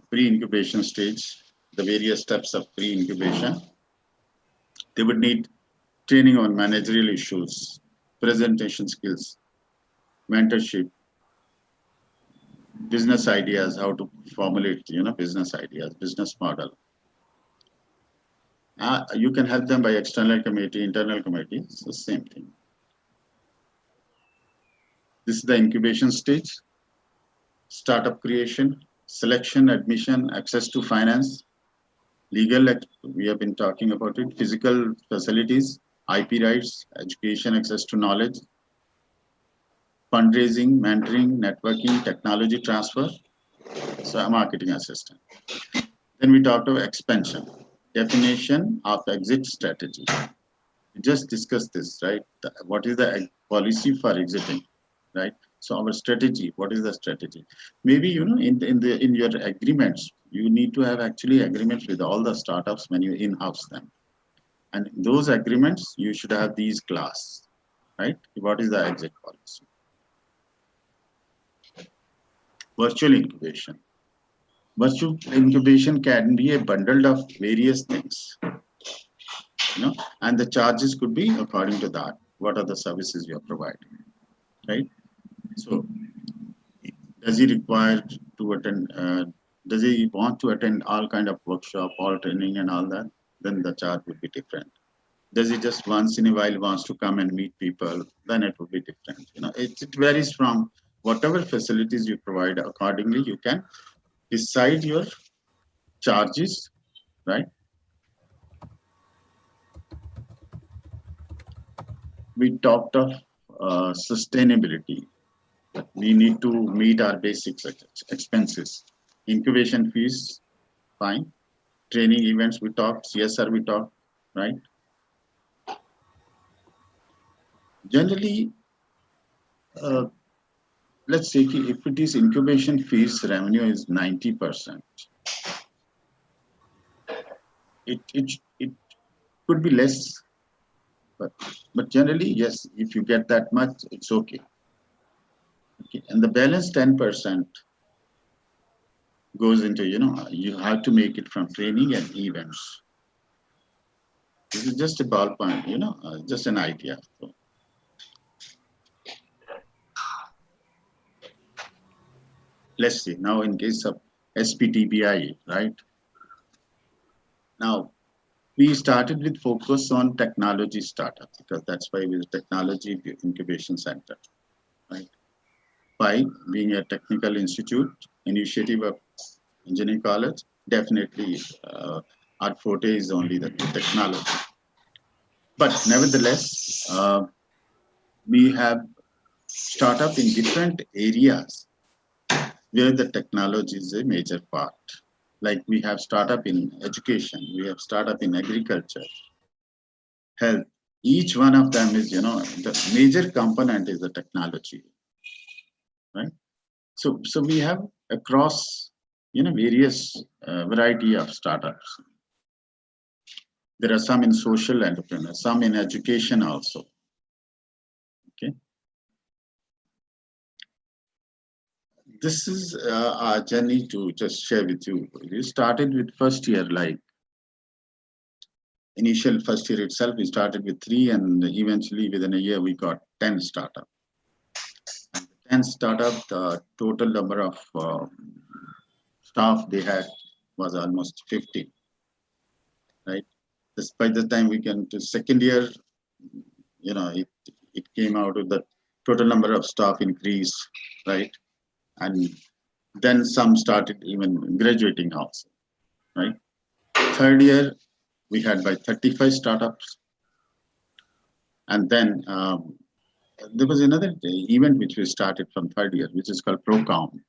pre-incubation stage, the various steps of pre-incubation. They would need training on managerial issues, presentation skills, mentorship, business ideas, how to formulate, business ideas, business model. You can help them by external committee, internal committee, it's the same thing. This is the incubation stage, startup creation, selection, admission, access to finance, legal, we have been talking about it, physical facilities, IP rights, education, access to knowledge, fundraising, mentoring, networking, technology transfer, so a marketing assistant. Then we talked about expansion, definition of exit strategy. We just discussed this, right? What is the policy for exiting, right? So our strategy, what is the strategy? Maybe in your agreements, you need to have actually agreements with all the startups when you in-house them, and in those agreements you should have these class, right? What is the exit policy? Virtual incubation. Virtual incubation can be a bundle of various things, and the charges could be according to that. What are the services you are providing, right? So, does he require to attend? Does he want to attend all kind of workshop, all training, and all that? Then the charge would be different. Does he just once in a while wants to come and meet people? Then it would be different. It varies from whatever facilities you provide. Accordingly, you can decide your charges, right? We talked of sustainability. We need to meet our basic expenses. Incubation fees, fine. Training events, we talked. CSR, we talked, right? Generally, uh, let's say if it is incubation fees, revenue is 90%. It could be less, but generally, yes, if you get that much, it's okay. Okay, and the balance 10% goes into, you have to make it from training and events. This is just a ballpoint, just an idea. So, let's see now in case of SPTBI, right? Now we started with focus on technology startup because that's why we technology incubation center, right? By being a technical institute, initiative of engineering college, definitely our forte is only the technology. But nevertheless, we have startup in different areas where the technology is a major part. Like we have startup in education, we have startup in agriculture, health. Each one of them is, the major component is the technology, right? So we have across, various variety of startups. There are some in social entrepreneurs, some in education also. Okay. This is our journey to just share with you. We started with first year, like initial first year itself, we started with 3, and eventually within a year we got 10 startup. And 10 startup, the total number of staff they had was almost 50, right? By the time we came to second year, it came out with the total number of staff increased, right? And then some started even graduating also, right? Third year, we had by 35 startups. And then there was another event which we started from third year, which is called ProCom.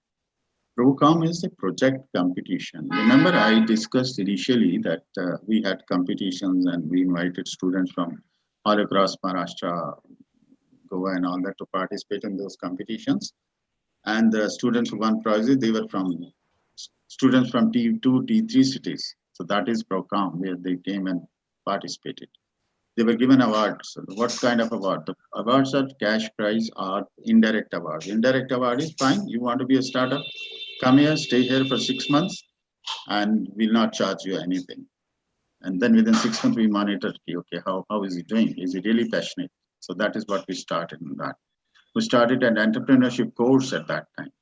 ProCom is a project competition. Remember, I discussed initially that we had competitions and we invited students from all across Maharashtra, Goa, and all that to participate in those competitions. And the students who won prizes, they were from students from T2, T3 cities. So that is ProCom, where they came and participated. They were given awards. What kind of award? The awards are cash prize or indirect awards. Indirect award is fine. You want to be a startup, come here, stay here for 6 months, and we'll not charge you anything. And then within 6 months, we monitor, okay, how is he doing? Is he really passionate? So that is what we started in that. We started an entrepreneurship course at that time,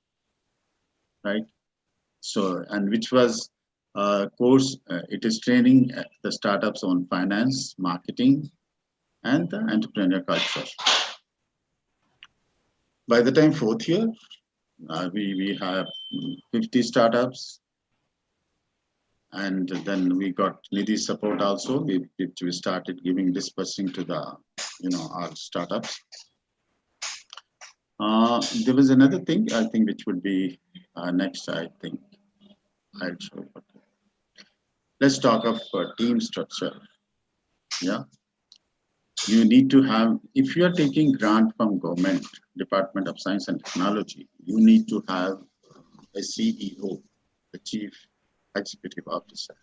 right? So, and which was a course, it is training the startups on finance, marketing, and the entrepreneur culture. By the time fourth year, we have 50 startups, and then we got Nidhi support also, which we started giving dispersing to the, our startups. There was another thing I think which would be next. I think I'll show. Let's talk of team structure. Yeah, you need to have, if you are taking grant from government, Department of Science and Technology, you need to have a CEO, the Chief Executive Officer.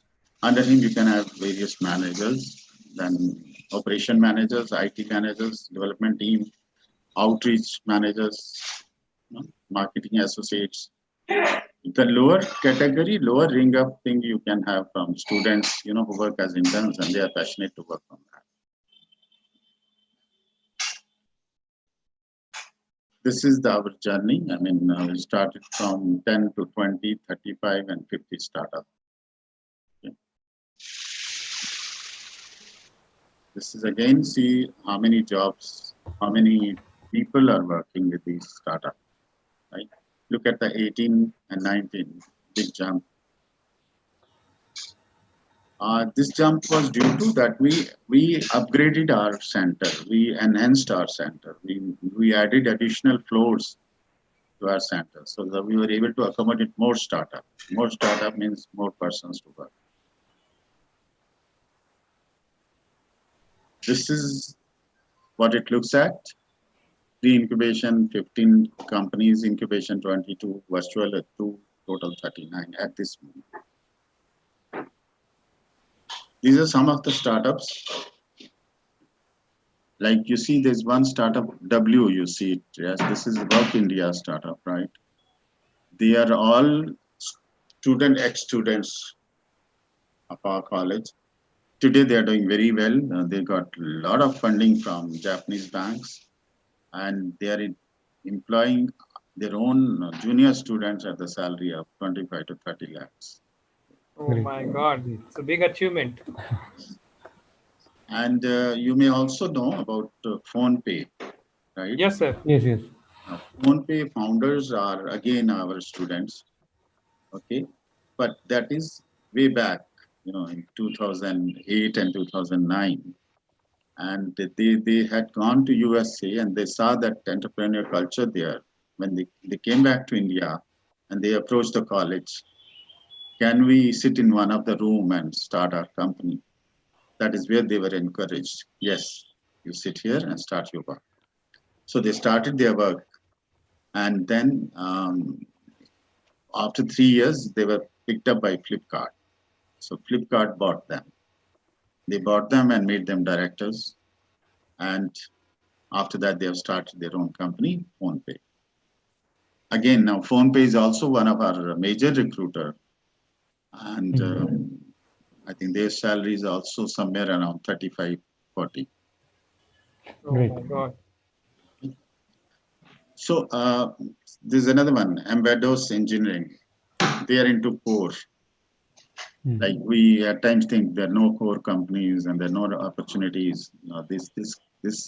Under him, you can have various managers, then operation managers, IT managers, development team, outreach managers, marketing associates. The lower category, lower ring of thing you can have from students, who work as interns and they are passionate to work on that. This is our journey. I mean, we started from 10 to 20, 35, and 50 startup. Okay. This is again, see how many jobs, how many people are working with these startups, right? Look at the 18 and 19, big jump. This jump was due to that we upgraded our center, we enhanced our center, we added additional floors to our center so that we were able to accommodate more startup. More startup means more persons to work. This is what it looks at. Pre-incubation 15 companies, incubation 22, virtual 2, total 39 at this moment. These are some of the startups. Like you see, there's one startup, W, you see it. Yes, this is Work India startup, right? They are all ex-students of our college. Today, they are doing very well. They got a lot of funding from Japanese banks, and they are employing their own junior students at the salary of 25 to 30 lakhs. Oh Great. my God, it's a big achievement. And you may also know about PhonePe, right? Yes, sir. Yes, yes. PhonePe founders are again our students, okay? But that is way back, in 2008 and 2009. And they had gone to USA and they saw that entrepreneur culture there. When they came back to India and they approached the college, can we sit in one of the room and start our company? That is where they were encouraged. Yes, you sit here and start your work. So they started their work. And then after 3 years, they were picked up by Flipkart. So Flipkart bought them. They bought them and made them directors. And after that, they have started their own company, PhonePe. Again, now PhonePe is also one of our major recruiter. And I think their salary is also somewhere around 35, 40. Oh Great. my God. So there's another one, Embedded Engineering. They are into core. Like we at times think there are no core companies and there are no opportunities. This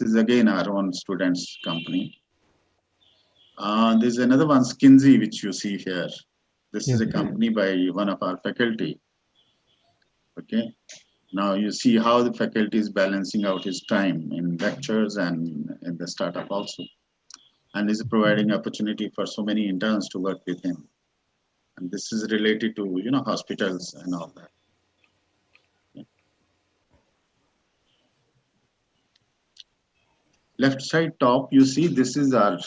is again our own students' company. There's another one, Skinsy, which you see here. This is a company by one of our faculty. Okay. Now you see how the faculty is balancing out his time in lectures and in the startup also. And is providing opportunity for so many interns to work with him. And this is related to, hospitals and all that. Okay. Left side top, you see this is our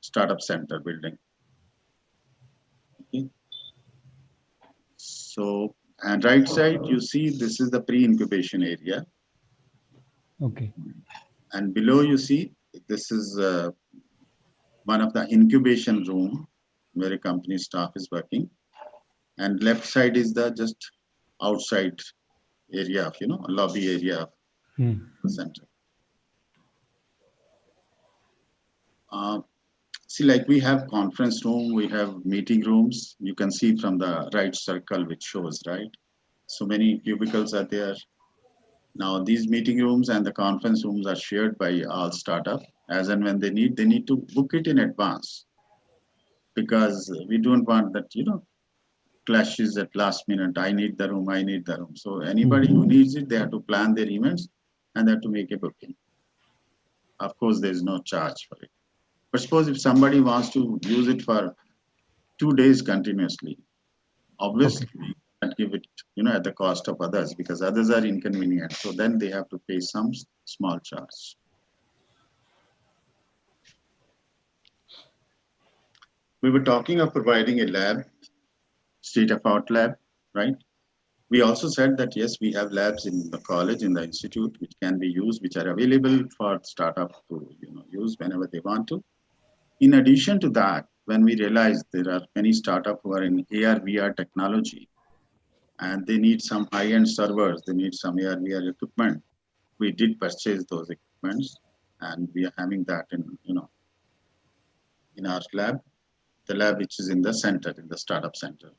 startup center building. Okay. So, and right side, you see this is the pre-incubation area. Okay. And below you see, this is one of the incubation room where a company staff is working. And left side is the just outside area of, lobby area of the center. See, like we have conference room, we have meeting rooms. You can see from the right circle, which shows, right? So many cubicles are there. Now these meeting rooms and the conference rooms are shared by all startup. As and when they need to book it in advance. Because we don't want that, clashes at last minute. I need the room, I need the room. So anybody who needs it, they have to plan their events and they have to make a booking. Of course, there is no charge for it. But suppose if somebody wants to use it for 2 days continuously, obviously we can't give it, at the cost of others, because others are inconvenient. So then they have to pay some small charge. We were talking of providing a lab, state-of-art lab, right? We also said that yes, we have labs in the college, in the institute, which can be used, which are available for startup to use whenever they want to. In addition to that, when we realized there are many startups who are in AR VR technology, and they need some high-end servers, they need some AR VR equipment, we did purchase those equipments, and we are having that in our lab, the lab which is in the center, in the startup center.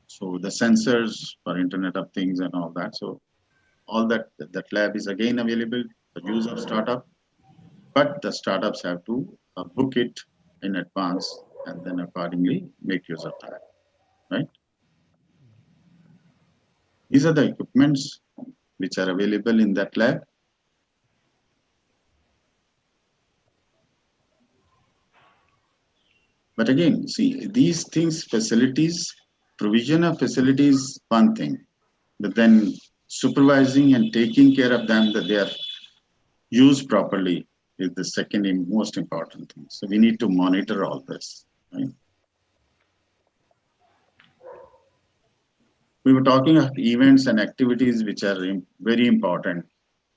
So the sensors for Internet of Things and all that. So all that lab is again available for use of startup, but the startups have to book it in advance and then accordingly make use of that, right? These are the equipments which are available in that lab. But again, see, these things, facilities, provision of facilities, one thing, but then supervising and taking care of them, that they are used properly, is the second most important thing. So we need to monitor all this, right? We were talking of events and activities which are very important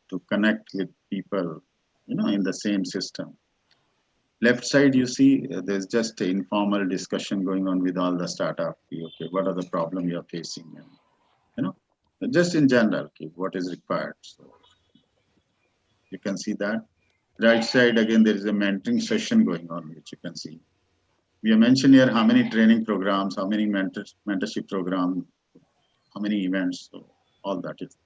to connect with people, in the same system. Left side, you see, there's just an informal discussion going on with all the startup. Okay, what are the problems you're facing? And, just in general, okay, what is required. So you can see that. Right side, again, there is a mentoring session going on, which you can see. We have mentioned here how many training programs, how many mentorship programs, how many events, so all that is.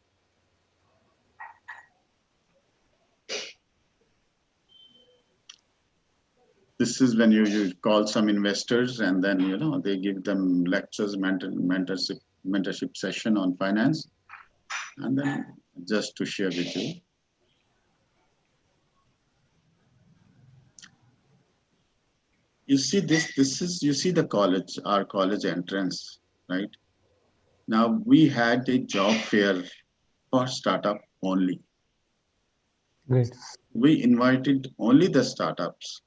This is when you call some investors, and then they give them lectures, mentorship session on finance, and then just to share with you. You see you see the college, our college entrance, right? Now we had a job fair for startup only. Great. We invited only the startups,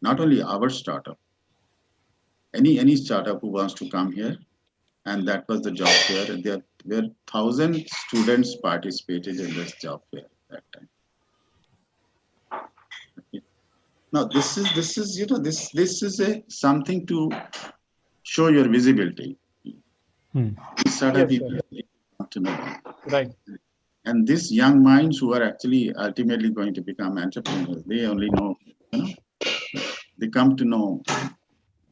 not only our startup, any startup who wants to come here, and that was the job fair. And there were 1,000 students participated in this job fair at that time. Okay. Now this is this is a something to show your visibility. Startup Yes, people sir. want to know. Right. And these young minds who are actually ultimately going to become entrepreneurs, they only know, they come to know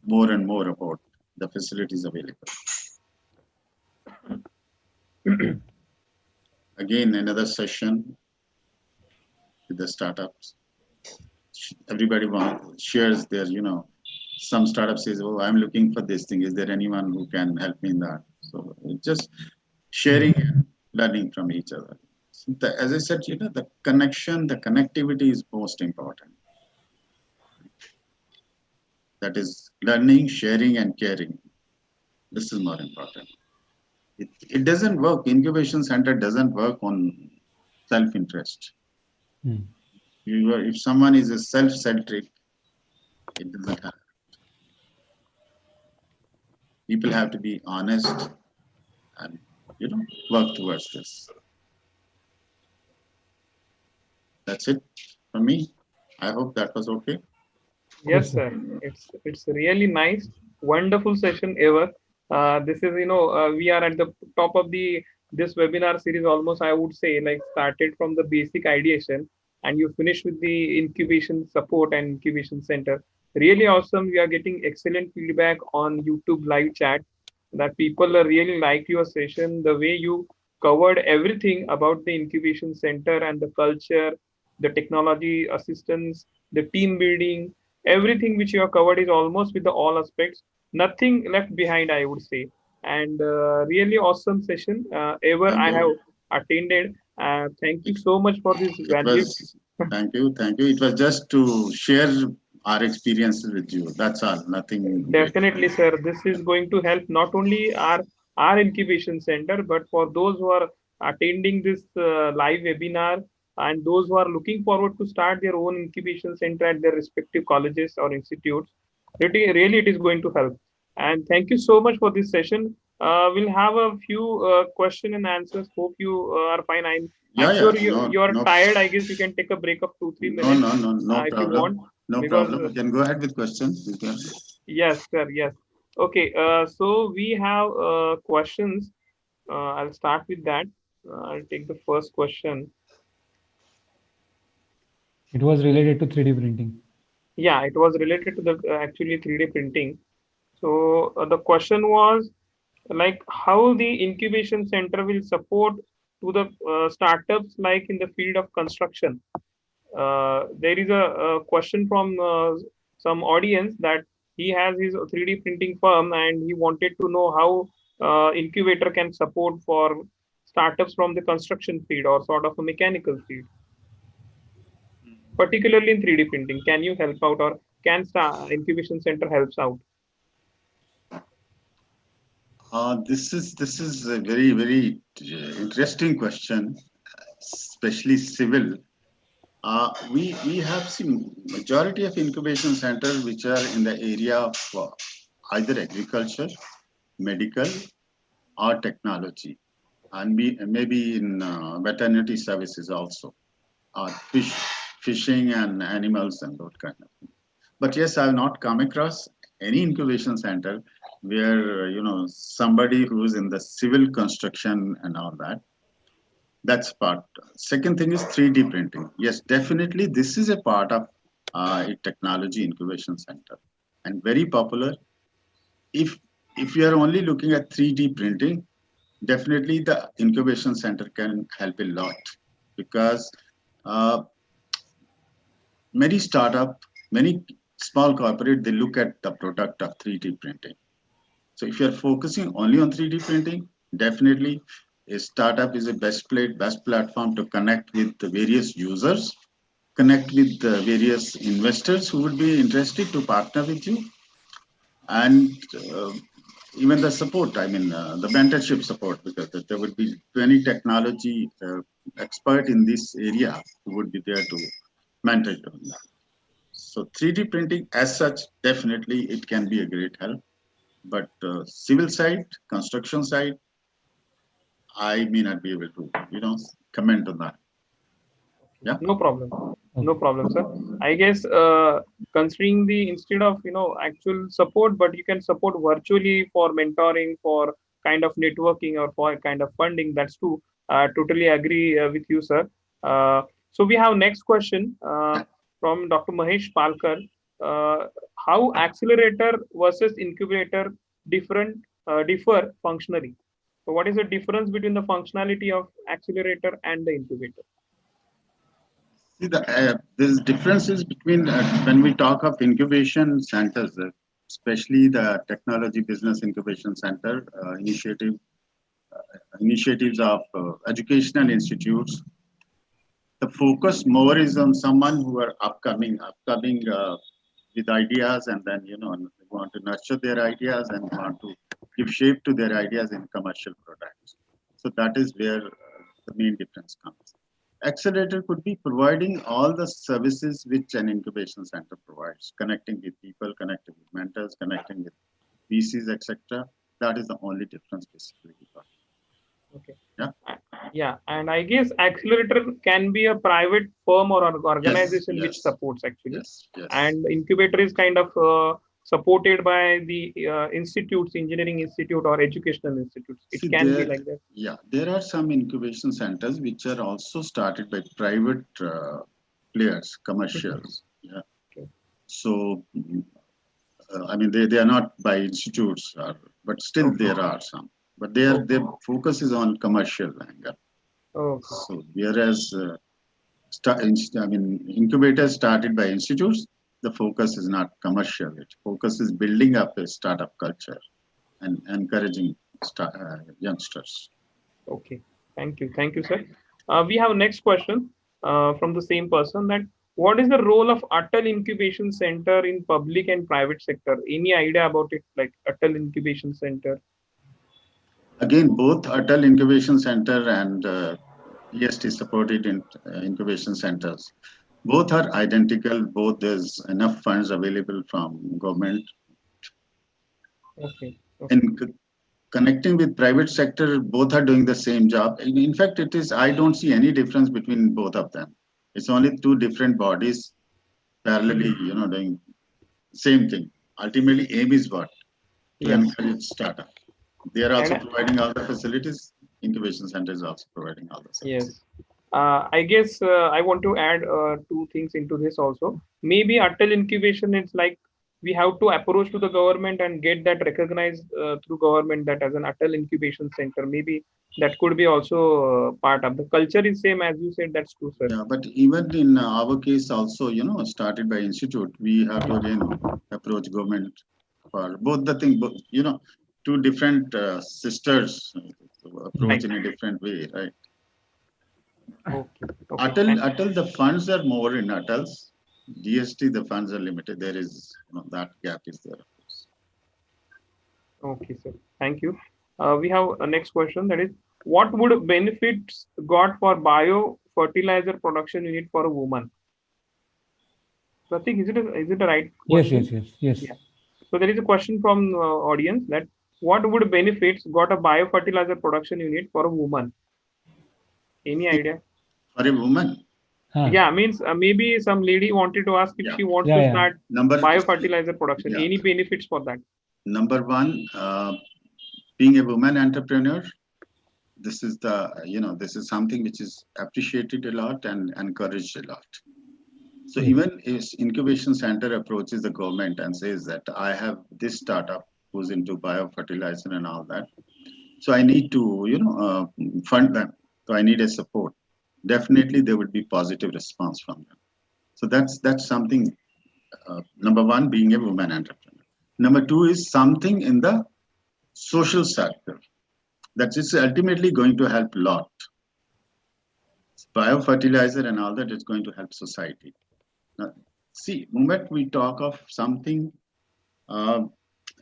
more and more about the facilities available. Again, another session with the startups. Everybody shares their, some startup says, oh, I'm looking for this thing. Is there anyone who can help me in that? So just sharing and learning from each other. As I said, the connection, the connectivity is most important. That is learning, sharing, and caring. This is more important. It doesn't work. Incubation Center doesn't work on self-interest. If someone is a self-centric, it doesn't happen. People have to be honest and work towards this. That's it from me. I hope that was okay. Yes, sir. It's really nice, wonderful session ever. This is we are at the top of the this webinar series almost. I would say like started from the basic ideation and you finish with the incubation support and incubation center. Really awesome. We are getting excellent feedback on YouTube live chat that people really like your session. The way you covered everything about the incubation center and the culture, the technology assistance, the team building, everything which you have covered is almost with the all aspects, nothing left behind, I would say. And really awesome session ever Thank I you. have attended. Thank you so much for this It valuable. was, thank you. It was just to share our experiences with you. That's all, nothing great. Definitely, sir. This is going to help not only our our incubation center, but for those who are attending this live webinar and those who are looking forward to start their own incubation center at their respective colleges or institutes, really it is going to help. And thank you so much for this session. We'll have a few question and answers. Hope you are fine. I'm Yeah, yeah, sure you are no, tired. I guess you can take a break of 2-3 minutes no if you problem. want, No because problem. You can go ahead with questions. You can. yes, sir. Yes. Okay. So we have questions. I'll start with that. I'll take the first question. It was related to 3D printing. Yeah, it was related to the actually 3D printing. So the question was like how the incubation center will support to the startups like in the field of construction. There is a question from some audience that he has his 3D printing firm and he wanted to know how incubator can support for startups from the construction field or sort of a mechanical field, particularly in 3D printing. Can you help out, or can incubation center helps out? This is a very interesting question, especially civil. We have seen majority of incubation centers which are in the area of either agriculture, medical, or technology, and maybe in veterinary services also, fish, fishing and animals and that kind of thing. But yes, I have not come across any incubation center where somebody who's in the civil construction and all that. That's part. Second thing is 3D printing. Yes, definitely this is a part of a technology incubation center and very popular. If if you are only looking at 3D printing, definitely the incubation center can help a lot because uh, many startup, many small corporate, they look at the product of 3D printing. So if you're focusing only on 3D printing, definitely a startup is a best platform to connect with the various users, connect with the various investors who would be interested to partner with you, and uh, even the support. I mean, the mentorship support, because there would be 20 technology expert in this area who would be there to mentor you. So 3D printing as such, definitely it can be a great help. But civil side, construction side, I may not be able to, comment on that. Yeah. No problem. No Okay. problem, sir. I guess considering the instead of actual support, but you can support virtually for mentoring, for kind of networking, or for kind of funding. That's true. Totally agree with you, sir. Uh, so we have next question Yeah. from Dr. Mahesh Palkar. Uh, how accelerator versus incubator differ functionally? So what is the difference between the functionality of accelerator and the incubator? See, there's differences between when we talk of incubation centers, especially the Technology Business Incubation Center initiatives of educational institutes. The focus more is on someone who are upcoming with ideas, and then want to nurture their ideas and want to give shape to their ideas in commercial products. So that is where the main difference comes. Accelerator could be providing all the services which an incubation center provides, connecting with people, connecting with mentors, connecting with VCs, etc. That is the only difference basically. Okay. Yeah. Yeah, and I guess accelerator can be a private firm or an Yes. organization which Yes. supports actually, Yes. Yes. and incubator is kind of supported by the institutes, engineering institute or educational institutes. It See, can be like that. there are some incubation centers which are also started by private players, commercials. Yeah. Okay. So, I mean, they are not by institutes, but still Okay. there are some. But Okay. their focus is on commercial angle. Okay. So, whereas, I mean, incubators started by institutes, the focus is not commercial. It focus is building up a startup culture and encouraging youngsters. Okay. Thank you, sir. We have next question from the same person, that what is the role of Atal Incubation Center in public and private sector? Any idea about it, like Atal Incubation Center? Again, both Atal Incubation Center and EST supported incubation centers, both are identical. Both there's enough funds available from government. Okay. Okay. In connecting with private sector, both are doing the same job. In fact, it is, I don't see any difference between both of them. It's only two different bodies parallelly, Mhm. doing same thing. Ultimately, aim is what? To Yes. encourage startup. They are also And providing all the facilities. Incubation Center is also providing all the services. yes. I guess I want to add two things into this also. Maybe Atal incubation is like we have to approach to the government and get that recognized through government that as an Atal incubation center. Maybe that could be also part of the culture is same as you said. That's true, sir. Yeah, but even in our case also, started by institute, we have to again approach government for both the thing, two different sisters approach Right. in a different way, right? Okay. Okay. Atal, the funds are more in Atal's. DST, the funds are limited. There is, that gap is there, of course. Okay, sir. Thank you. We have a next question that is, what would benefits got for bio fertilizer production unit for a woman? Pratik, is it a right Yes, yes, question? yes, yes. Yeah. So there is a question from audience that what would benefits got a bio fertilizer production unit for a woman? Any See, idea? for a woman, Huh. Yeah, means maybe some lady wanted to ask if yeah, she wants Yeah, to yeah. start number, bio fertilizer production. yeah, Any benefits for that? number one, being a woman entrepreneur, this is this is something which is appreciated a lot and encouraged a lot. So Yes. even if incubation center approaches the government and says that I have this startup who's into biofertilizer and all that, so I need to fund them, so I need a support, definitely there would be positive response from them. So that's something, number one, being a woman entrepreneur. Number two is something in the social sector that is ultimately going to help a lot. Biofertilizer and all that is going to help society. Now, see, moment we talk of something uh,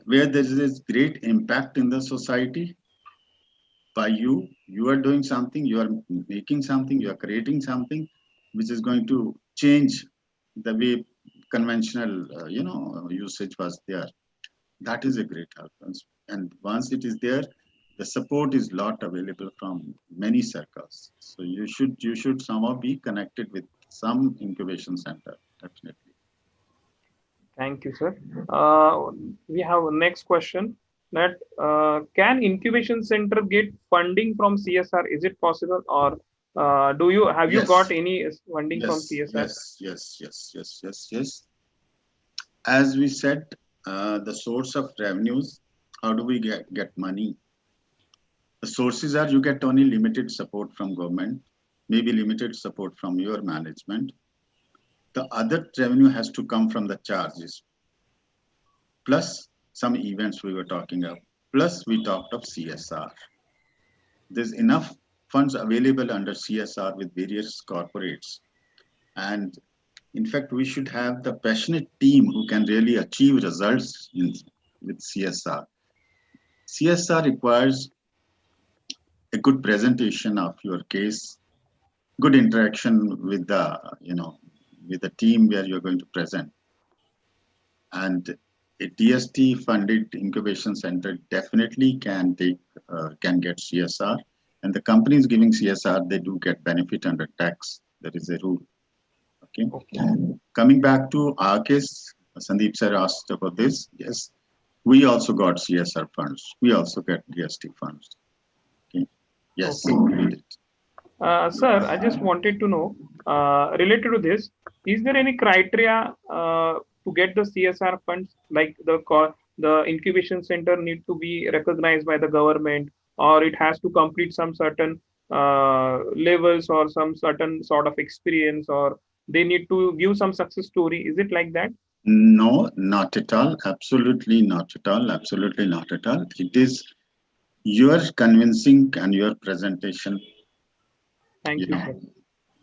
where there is this great impact in the society by you, you are doing something, you are making something, you are creating something which is going to change the way conventional, usage was there. That is a great help. And once it is there, the support is lot available from many circles. So you should somehow be connected with some incubation center, definitely. Thank you, sir. We have a next question that can incubation center get funding from CSR? Is it possible, or do you have you got Yes, any funding from yes, CSR? yes, yes, yes, yes, yes, yes. As we said, the source of revenues, how do we get money? The sources are you get only limited support from government, maybe limited support from your management. The other revenue has to come from the charges, plus some events we were talking of, plus we talked of CSR. There's enough funds available under CSR with various corporates. And in fact, we should have the passionate team who can really achieve results with CSR. CSR requires a good presentation of your case, good interaction with the team where you're going to present. And a DST funded incubation center definitely can get CSR. And the companies giving CSR, they do get benefit under tax. That is a rule. Okay. Okay. Coming back to our case, Sandeep sir asked about this. Yes, we also got CSR funds. We also get DST funds. Okay. Yes, Okay. we did. Sir, I just wanted to know, related to this, is there any criteria to get the CSR funds? Like the incubation center need to be recognized by the government, or it has to complete some certain levels or some certain sort of experience, or they need to give some success story. Is it like that? No, not at all. Absolutely not at all. Absolutely not at all. It is your convincing and your presentation. You Thank you, know,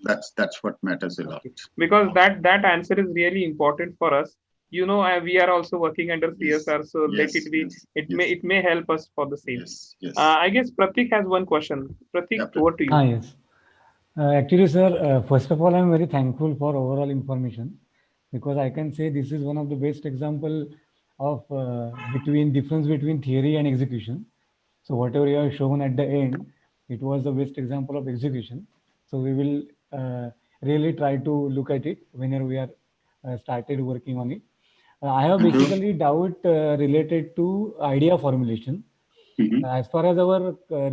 sir. that's what matters a lot. Okay. Because that answer is really important for us. we are also working under Yes, CSR, so let yes, it be. yes, yes, It may help us for the same. yes, yes. I guess Pratik has one question. Pratik, Yeah, over to you. Yes. Actually, sir, first of all, I'm very thankful for overall information because I can say this is one of the best example of between difference between theory and execution. So whatever you have shown at the end, it was the best example of execution. So we will really try to look at it whenever we are started working on it. I have thank you. basically doubt related to idea formulation. Mhm. As far as our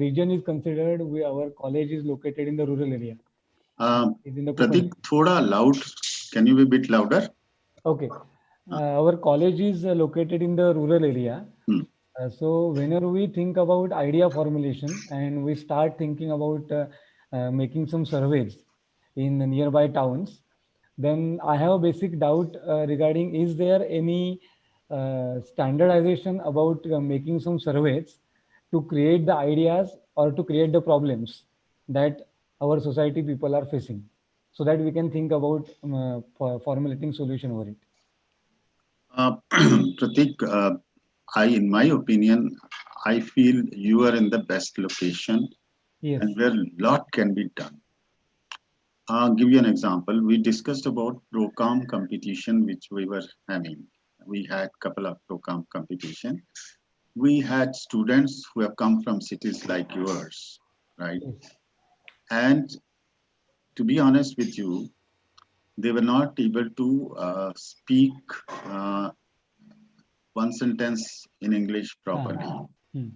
region is considered, our college is located in the rural area. Is in the Pratik, Konkan. thoda loud. Can you be a bit louder? Okay. Our college is located in the rural area. Hmm. So whenever we think about idea formulation and we start thinking about making some surveys in the nearby towns, then I have a basic doubt regarding is there any standardization about making some surveys to create the ideas or to create the problems that our society people are facing so that we can think about formulating solution over it. Pratik, in my opinion, I feel you are in the best location Yes. and where a lot can be done. I'll give you an example. We discussed about ProCom competition, which we were having. We had a couple of ProCom competition. We had students who have come from cities like yours, right? Yes. And to be honest with you, they were not able to speak uh, one sentence in English properly, Hmm.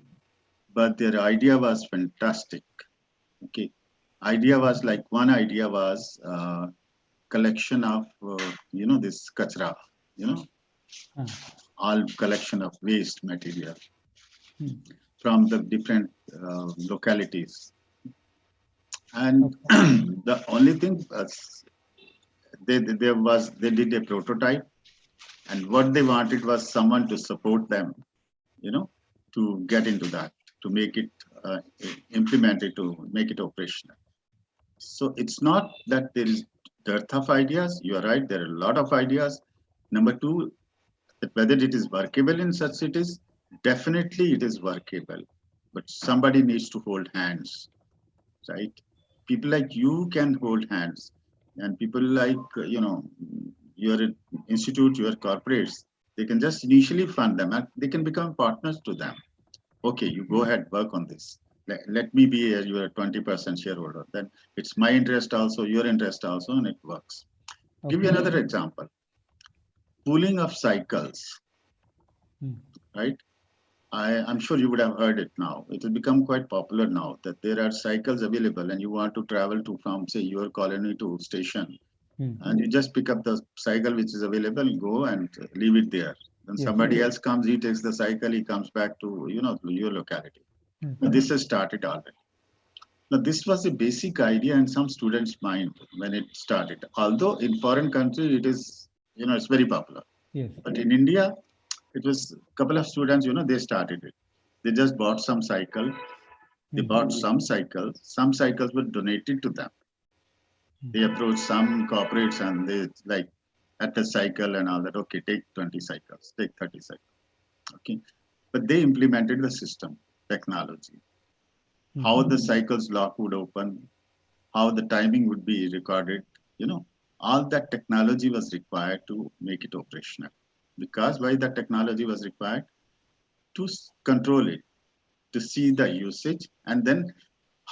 but their idea was fantastic. Okay, idea was like one idea was collection of this kachra, you know, Ah. all collection of waste material Hmm. from the different localities, and Okay. the only thing they did a prototype, and what they wanted was someone to support them, you know, to get into that, to make it implement it, to make it operational. So it's not that there is dearth of ideas. You are right. There are a lot of ideas. Number two, that whether it is workable in such cities, definitely it is workable. But somebody needs to hold hands, right? People like you can hold hands, and people like your institute, your corporates, they can just initially fund them, and they can become partners to them. Okay, you go ahead, work on this. Let me be your 20% shareholder. Then it's my interest also, your interest also, and it works. Give you Okay. another example. Pooling of cycles, Hmm. right? I'm sure you would have heard it now. It has become quite popular now that there are cycles available and you want to travel to from, say, your colony to station. Hmm. And you just pick up the cycle which is available, go and leave it there. Then Yes. somebody else comes, he takes the cycle, he comes back to, your locality. Hmm. Now, this has started already. Now, this was a basic idea in some students' mind when it started. Although in foreign country, it is, it's very popular. Yes. But in India, it was a couple of students, they started it. They just bought some cycle. They Hmm. bought some cycles. Some cycles were donated to them. They approached some corporates and they like at the cycle and all that. Okay, take 20 cycles, take 30 cycles. Okay. But they implemented the system, technology, Hmm. how the cycles lock would open, how the timing would be recorded, you know, all that technology was required to make it operational. Because why that technology was required? To control it, to see the usage, and then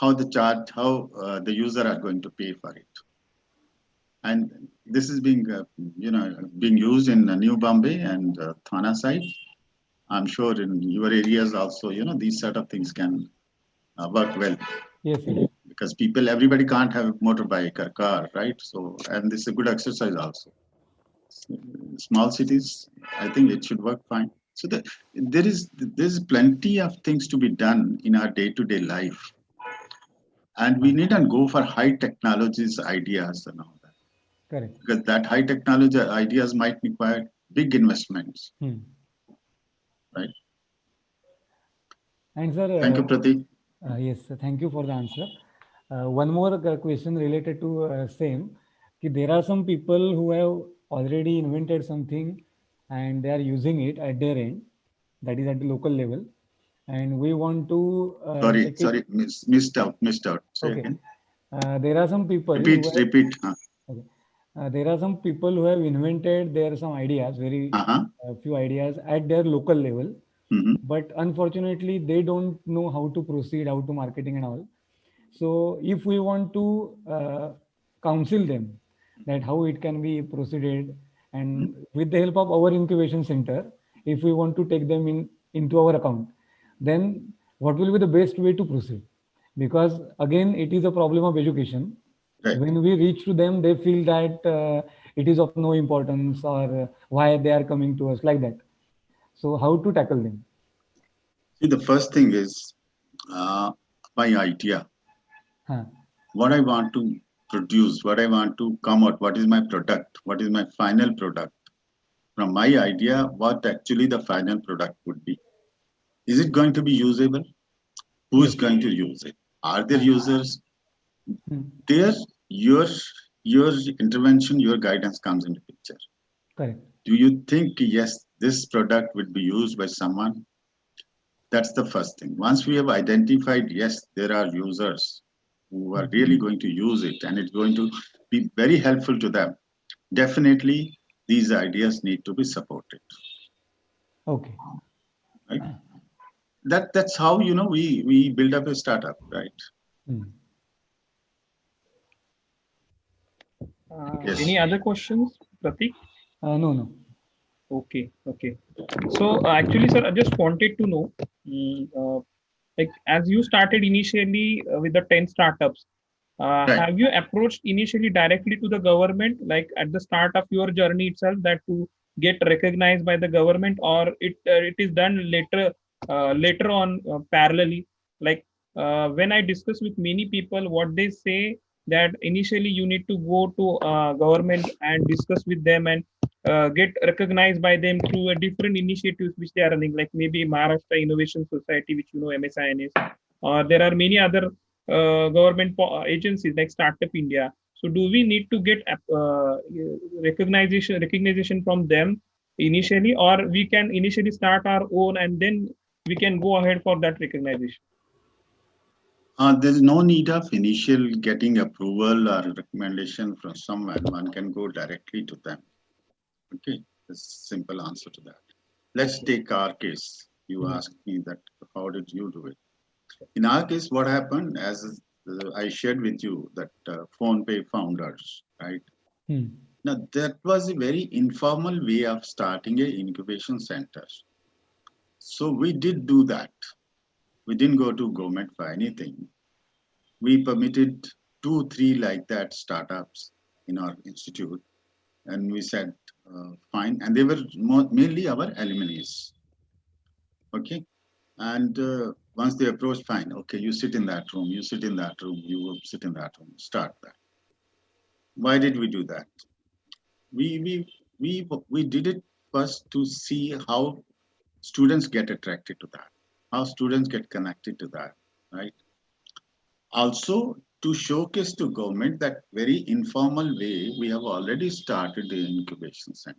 how the user are going to pay for it. And this is being used in New Bombay and Thana side. I'm sure in your areas also, these sort of things can work well Yes. Yes. because everybody can't have a motorbike or car, right? So, and this is a good exercise also. Small cities, I think it should work fine. So there's plenty of things to be done in our day-to-day life, and we Ah. needn't go for high technologies ideas and all that Correct. because that high technology ideas might require big investments, Hmm. right? And sir, Thank you, Pratik. yes, thank you for the answer. One more question related to same. There are some people who have already invented something and they are using it at their end, that is at the local level, and we want to Sorry, take it. sorry, missed out. Say Okay, again. there are some people Repeat, who have, repeat. okay, there are some people who have invented their some ideas, very Uh-huh. few ideas at their local level, Mm-hmm. but unfortunately they don't know how to proceed, how to marketing and all. So if we want to counsel them that how it can be proceeded, and with the help of our incubation center, if we want to take them in into our account, then what will be the best way to proceed? Because again, it is a problem of education. Right. When we reach to them, they feel that it is of no importance, or why they are coming to us like that. So how to tackle them? See, the first thing is uh, my idea. Huh. What I want to produce, what I want to come out, what is my product, what is my final product. From my idea, what actually the final product would be. Is it going to be usable? Who is Yes. going to use it? Are there Huh. users? Hmm. There, your your intervention, your guidance comes into picture. Correct. Do you think yes, this product would be used by someone? That's the first thing. Once we have identified, yes, there are users who are really going to use it and it's going to be very helpful to them. Definitely, these ideas need to be supported. Okay. Right? That's how we build up a startup, right? Hmm. Yes. Any other questions, Pratik? No, no. Okay, okay. So actually, sir, I just wanted to know, like as you started initially with the 10 startups, Right. have you approached initially directly to the government, like at the start of your journey itself, that to get recognized by the government, or it is done later on parallelly? Like when I discuss with many people, what they say that initially you need to go to government and discuss with them and get recognized by them through a different initiatives which they are running, like maybe Maharashtra Innovation Society, which MSINS, or there are many other government agencies like Startup India. So do we need to get recognition from them initially, or we can initially start our own and then we can go ahead for that recognition? There's no need of initial getting approval or recommendation from someone. One can go directly to them. Okay, that's a simple answer to that. Let's Okay. take our case. You Hmm. asked me that how did you do it? In our case, what happened, as I shared with you, that phone pay founders, right? Hmm. Now, that was a very informal way of starting a incubation center. So we did do that. We didn't go to government for anything. We permitted 2, 3 like that startups in our institute, and we said, fine. And they were mainly our alumni. Okay. And once they approached, fine. Okay, you sit in that room, you sit in that room, you will sit in that room, start that. Why did we do that? We did it first to see how students get attracted to that, how students get connected to that, right? Also to showcase to government that very informal way we have already started the incubation center.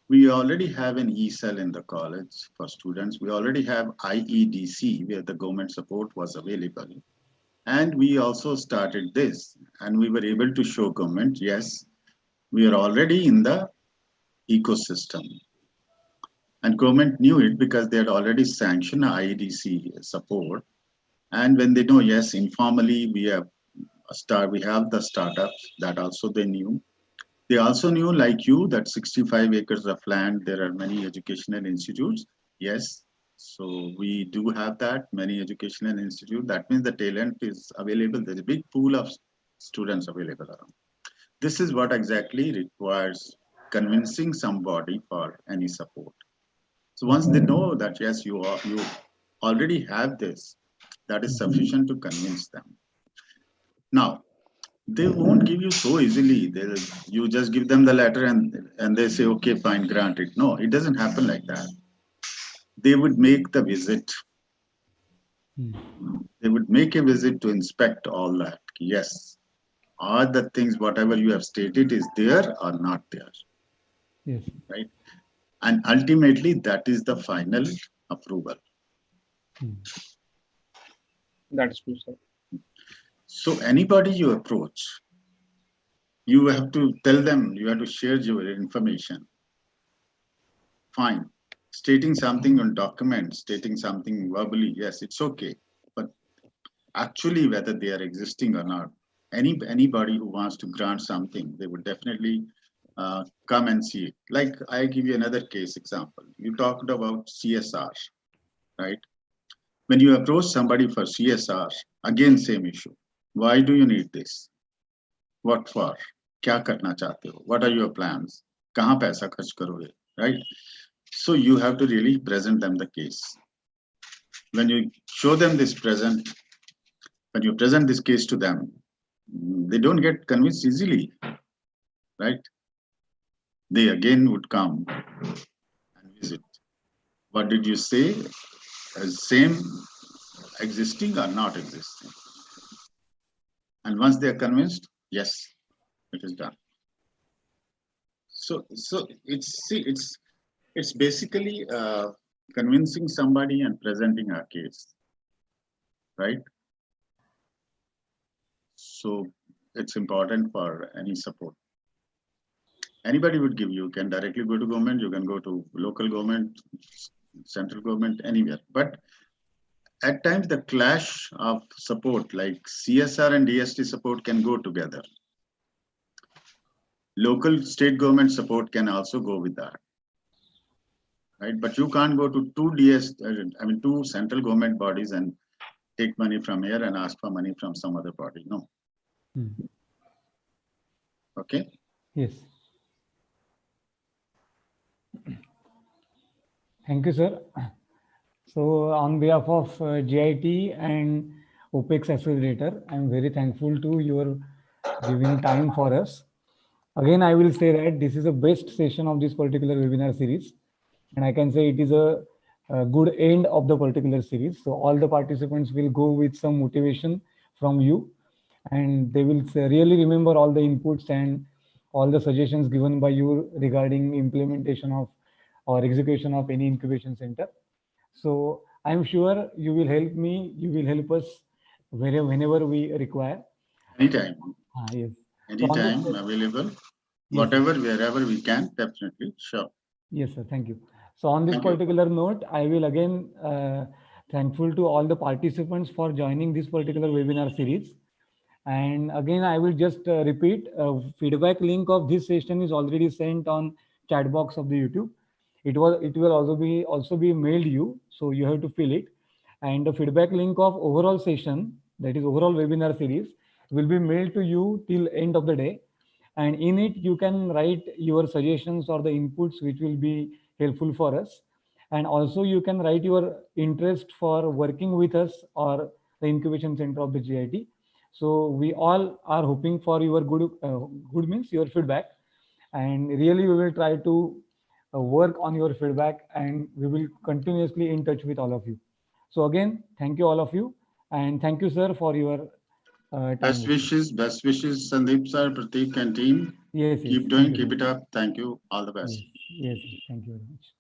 We already have an e-cell in the college for students. We already have IEDC where the government support was available. And we also started this and we were able to show government, yes, we are already in the ecosystem. And government knew it because they had already sanctioned IEDC support. And when they know, yes, informally we have the startups, that also they knew. They also knew, like you, that 65 acres of land, there are many educational institutes. Yes, so we do have that, many educational institutes. That means the talent is available. There's a big pool of students available around. This is what exactly requires convincing somebody for any support. So once they know that, yes, you already have this, that is sufficient to convince them. Now, they won't give you so easily. You just give them the letter and they say, okay, fine, grant it. No, it doesn't happen like that. They would make the visit. Hmm. They would make a visit to inspect all that. Yes, are the things, whatever you have stated, is there or not there? Yes. right? And ultimately, that is the final approval. That's true, sir. So anybody you approach, you have to tell them, you have to share your information. Fine. Stating something on documents, stating something verbally, yes, it's okay. But actually, whether they are existing or not, anybody who wants to grant something, they would definitely come and see it. Like I give you another case example. You talked about CSR, right? When you approach somebody for CSR, again same issue. Why do you need this? What for? क्या करना चाहते हो? What are your plans? कहाँ पैसा खर्च करोगे? Right? So you have to really present them the case. When you show them this present, when you present this case to them, they don't get convinced easily, right? They again would come and visit. What did you say? Same existing or not existing? And once they are convinced, yes, it is done. So it's basically convincing somebody and presenting a case, right? So it's important for any support. Anybody would give you can directly go to government, you can go to local government, central government, anywhere. But at times the clash of support like CSR and DST support can go together. Local state government support can also go with that, right? But you can't go to two central government bodies and take money from here and ask for money from some other body. No. Okay. Yes. Thank you, sir. So on behalf of GIT and OPEX Accelerator, I'm very thankful to your giving time for us. Again, I will say that this is the best session of this particular webinar series. And I can say it is a good end of the particular series. So all the participants will go with some motivation from you, and they will really remember all the inputs and all the suggestions given by you regarding implementation of or execution of any incubation center. So I'm sure you will help me, you will help us whenever we require. Anytime. Yes. Anytime available. Yes, Whatever, wherever we can, definitely. Sure. yes, sir. Thank you. So on this particular note, I will again thankful to all the participants for joining this particular webinar series. And again, I will just repeat, feedback link of this session is already sent on chat box of the YouTube. It will also be mailed you, so you have to fill it. And the feedback link of overall session, that is overall webinar series, will be mailed to you till end of the day. And in it, you can write your suggestions or the inputs which will be helpful for us. And also you can write your interest for working with us or the incubation center of the GIT. So we all are hoping for your good means your feedback, and really we will try to work on your feedback, and we will continuously in touch with all of you. So again, thank you all of you, and thank you, sir, for your time. Best wishes, Sandeep sir, Pratik and team. Yes, Keep doing, keep it up. Thank you. All the best. Yes, yes, thank you very much.